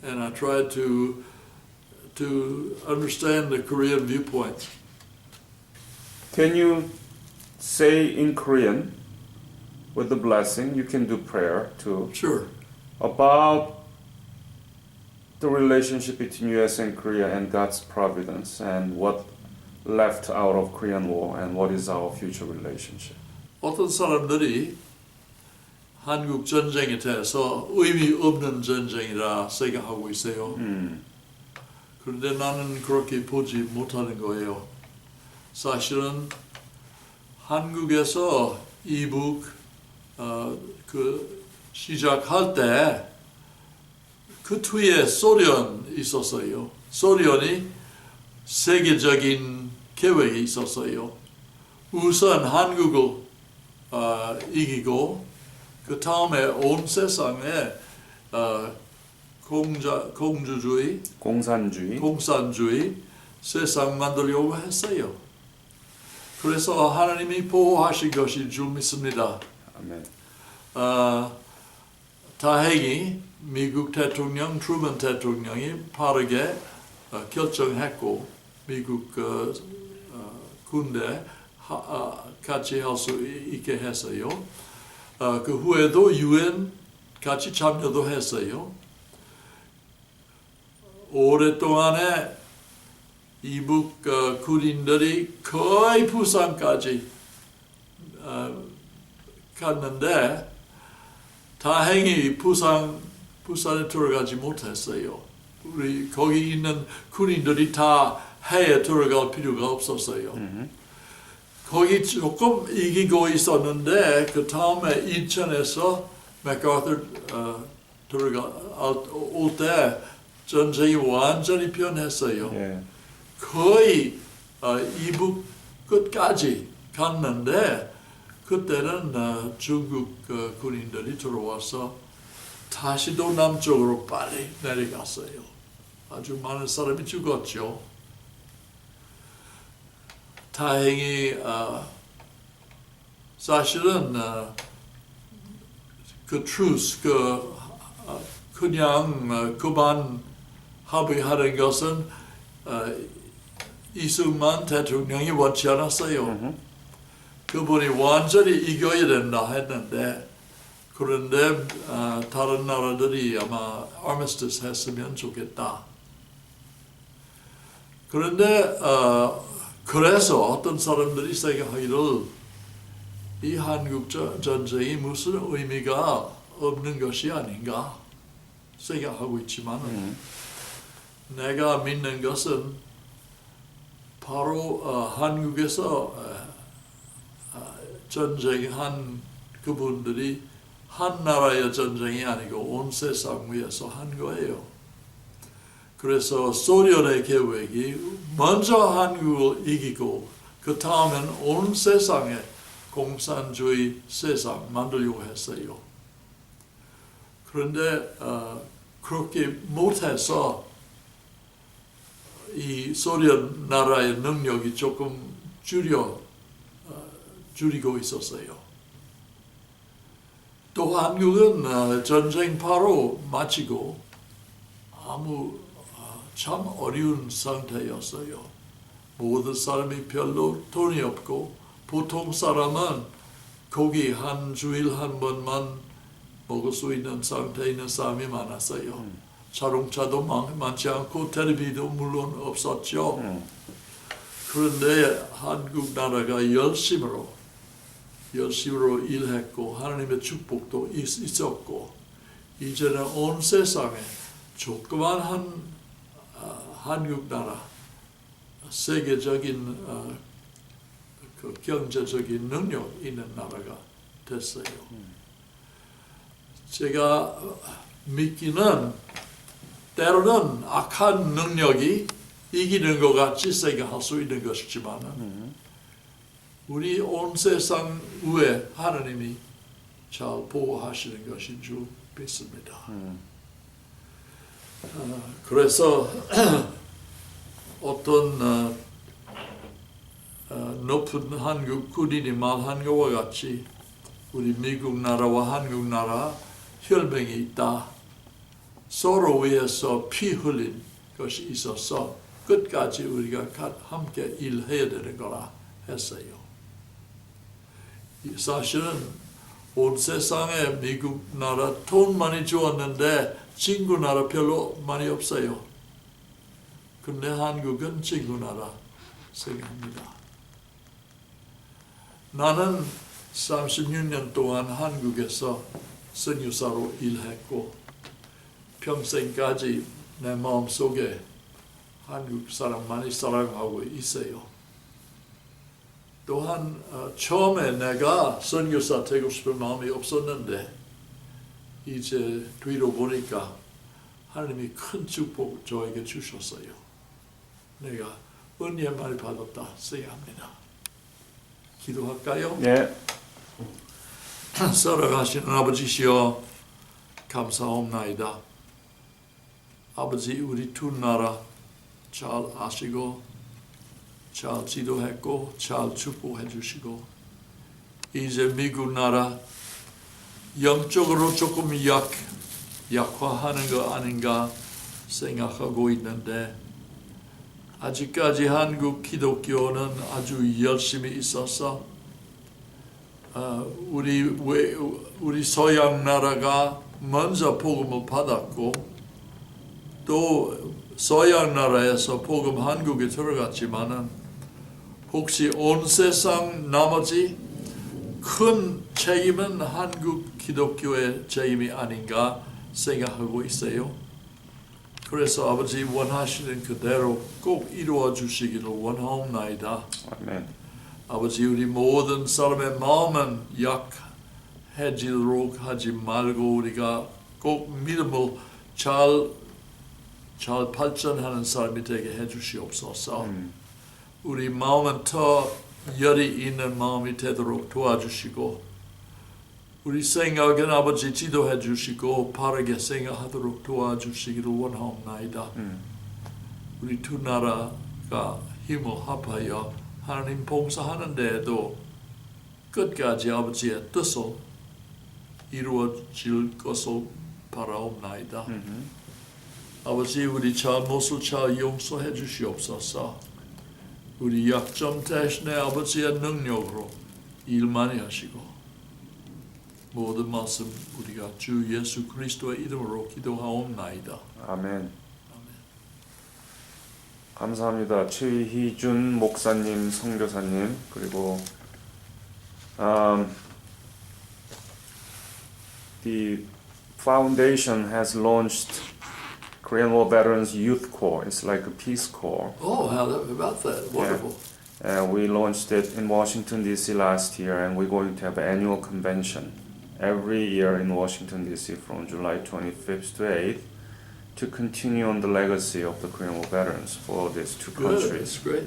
And I tried to understand the Korean viewpoint. Can you say in Korean, with the blessing, you can do prayer too, Sure. about the relationship between US and Korea and God's providence and what left out of Korean War and what is our future relationship? 어떤 사람들이 한국 전쟁에 대해서 의미 없는 전쟁이라 생각하고 있어요. 그런데 나는 그렇게 보지 못하는 거예요. 사실은 한국에서 이북 시작할 때 그 뒤에 소련이 있었어요. 소련이 세계적인 계획이 있었어요. 우선 한국을 이기고 그 다음에 온 세상에 공산주의 세상 만들려고 했어요. 그래서 하나님이 보호하신 것인 줄 믿습니다. 아멘. 다행히 미국 대통령 트루먼 대통령이 빠르게 결정했고 미국 군대 같이 할 수 있게 했어요. 그 후에도 UN 같이 참여도 했어요. 오랫동안에 이북 군인들이 거의 부산까지 갔는데 다행히 부산에 들어가지 못했어요. 우리 거기 있는 군인들이 다 해에 들어갈 필요가 없었어요. 거기 조금 이기고 있었는데 그 다음에 인천에서 맥아르터 올 때 전쟁이 완전히 변했어요. 예. 거의 이북 끝까지 갔는데 그때는 중국 군인들이 들어와서 다시 또 남쪽으로 빨리 내려갔어요. 아주 많은 사람이 죽었죠. 다행히 사실은 그 truce, 그냥 그만 합의하는 것은 이승만 대통령이 원치 않았어요. 그분이 완전히 이겨야 된다 했는데 그런데 다른 나라들이 아마 armistice 했으면 좋겠다. 그런데 그래서 어떤 사람들이 생각하기를 이 한국 전쟁이 무슨 의미가 없는 것이 아닌가 생각하고 있지만 내가 믿는 것은 바로 한국에서 전쟁한 그분들이 한 나라의 전쟁이 아니고 온 세상 위에서 한 거예요. 그래서 소련의 계획이 먼저 한국을 이기고 그 다음엔 온 세상에 공산주의 세상 만들려고 했어요. 그런데 그렇게 못해서 이 소련 나라의 능력이 조금 줄이고 있었어요. 또 한국은 전쟁 바로 마치고 참 어려운 상태였어요. 모든 사람이 별로 돈이 없고 보통 사람은 고기 한 주일 한 번만 먹을 수 있는 상태에 있는 사람이 많았어요. 자동차도 많지 않고 텔레비도 물론 없었죠. 그런데 한국 나라가 열심으로 일했고 하나님의 축복도 있었고 이제는 온 세상에 조그만 한국 나라 세계적인 그 경제적인 능력 있는 나라가 됐어요. 제가 믿기는 때로는 악한 능력이 이기는 것 같이 생각할 수 있는 것이지만 우리 온 세상 위에 하나님이 잘 보호하시는 것인 줄 믿습니다. 그래서 어떤 높은 한국 군인이 말한 것과 같이 우리 미국 나라와 한국 나라 혈맹이 있다. 서로 위해서 피 흘린 것이 있어서 끝까지 우리가 함께 일해야 되는 거라 했어요. 사실은 온 세상에 미국 나라 돈 많이 주었는데 친구 나라 별로 많이 없어요. 근데 한국은 친구 나라 생각합니다. 나는 36년 동안 한국에서 선교사로 일했고 평생까지 내 마음속에 한국 사람 많이 사랑하고 있어요. 또한 처음에 내가 선교사 되고 싶은 마음이 없었는데 이제 뒤로 보니까 하나님이 큰 축복 저에게 주셨어요. 내가 은혜 많이 받았다 생각합니다. 기도할까요? 네. 살아가시는 아버지시여 감사옵나이다. 아버지 우리 두 나라 잘 아시고 잘 지도했고 잘 축복해 주시고 이제 미국 나라 영적으로 조금 약화하는 거 아닌가 생각하고 있는데 아직까지 한국 기독교는 아주 열심히 있어서 우리 서양 나라가 먼저 복음을 받았고 또 서양 나라에서 복음 한국에 들어갔지만은 혹시 온 세상 나머지 큰 책임은 한국 기독교의 책임이 아닌가 생각하고 있어요. 그래서 아버지 원하시는 그대로 꼭 이루어 주시기를 원하옵나이다. 아멘. 아버지 우리 모든 사람의 마음은 약해지도록 하지 말고 우리가 꼭 믿음을 잘 발전하는 사람이 되게 해주시옵소서. 우리 마음은 더 열이 있는 마음이 되도록 도와주시고 우리 생각은 아버지 지도해 주시고 바르게 생각하도록 도와주시기를 원하옵나이다. 우리 두 나라가 힘을 합하여 하나님 봉사하는 데에도 끝까지 아버지의 뜻을 이루어질 것을 바라옵나이다. 아버지 우리 잘못을 잘 용서해 주시옵소서. 우리 약점 대신에 아버지의 능력으로 일 많이 하시고 모든 말씀 우리가 주 예수 그리스도의 이름으로 기도하옵나이다. 아멘. 감사합니다. 최희준 목사님, 선교사님, 그리고 the foundation has launched Korean War Veterans Youth Corps. It's like a Peace Corps. Oh, how about that? Wonderful. We launched it in Washington, D.C. last year, and we're going to have an annual convention every year in Washington, D.C. from July 25th to 8th to continue on the legacy of the Korean War veterans for these two Good, countries. that's great.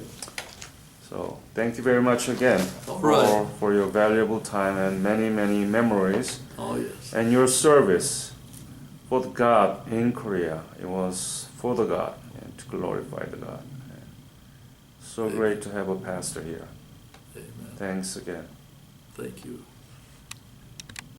So thank you very much again All right. for your valuable time and many, many memories Oh, yes. and your service for the God in Korea. It was for the God and to glorify the God. So Amen. great to have a pastor here. Amen. Thanks again. Thank you.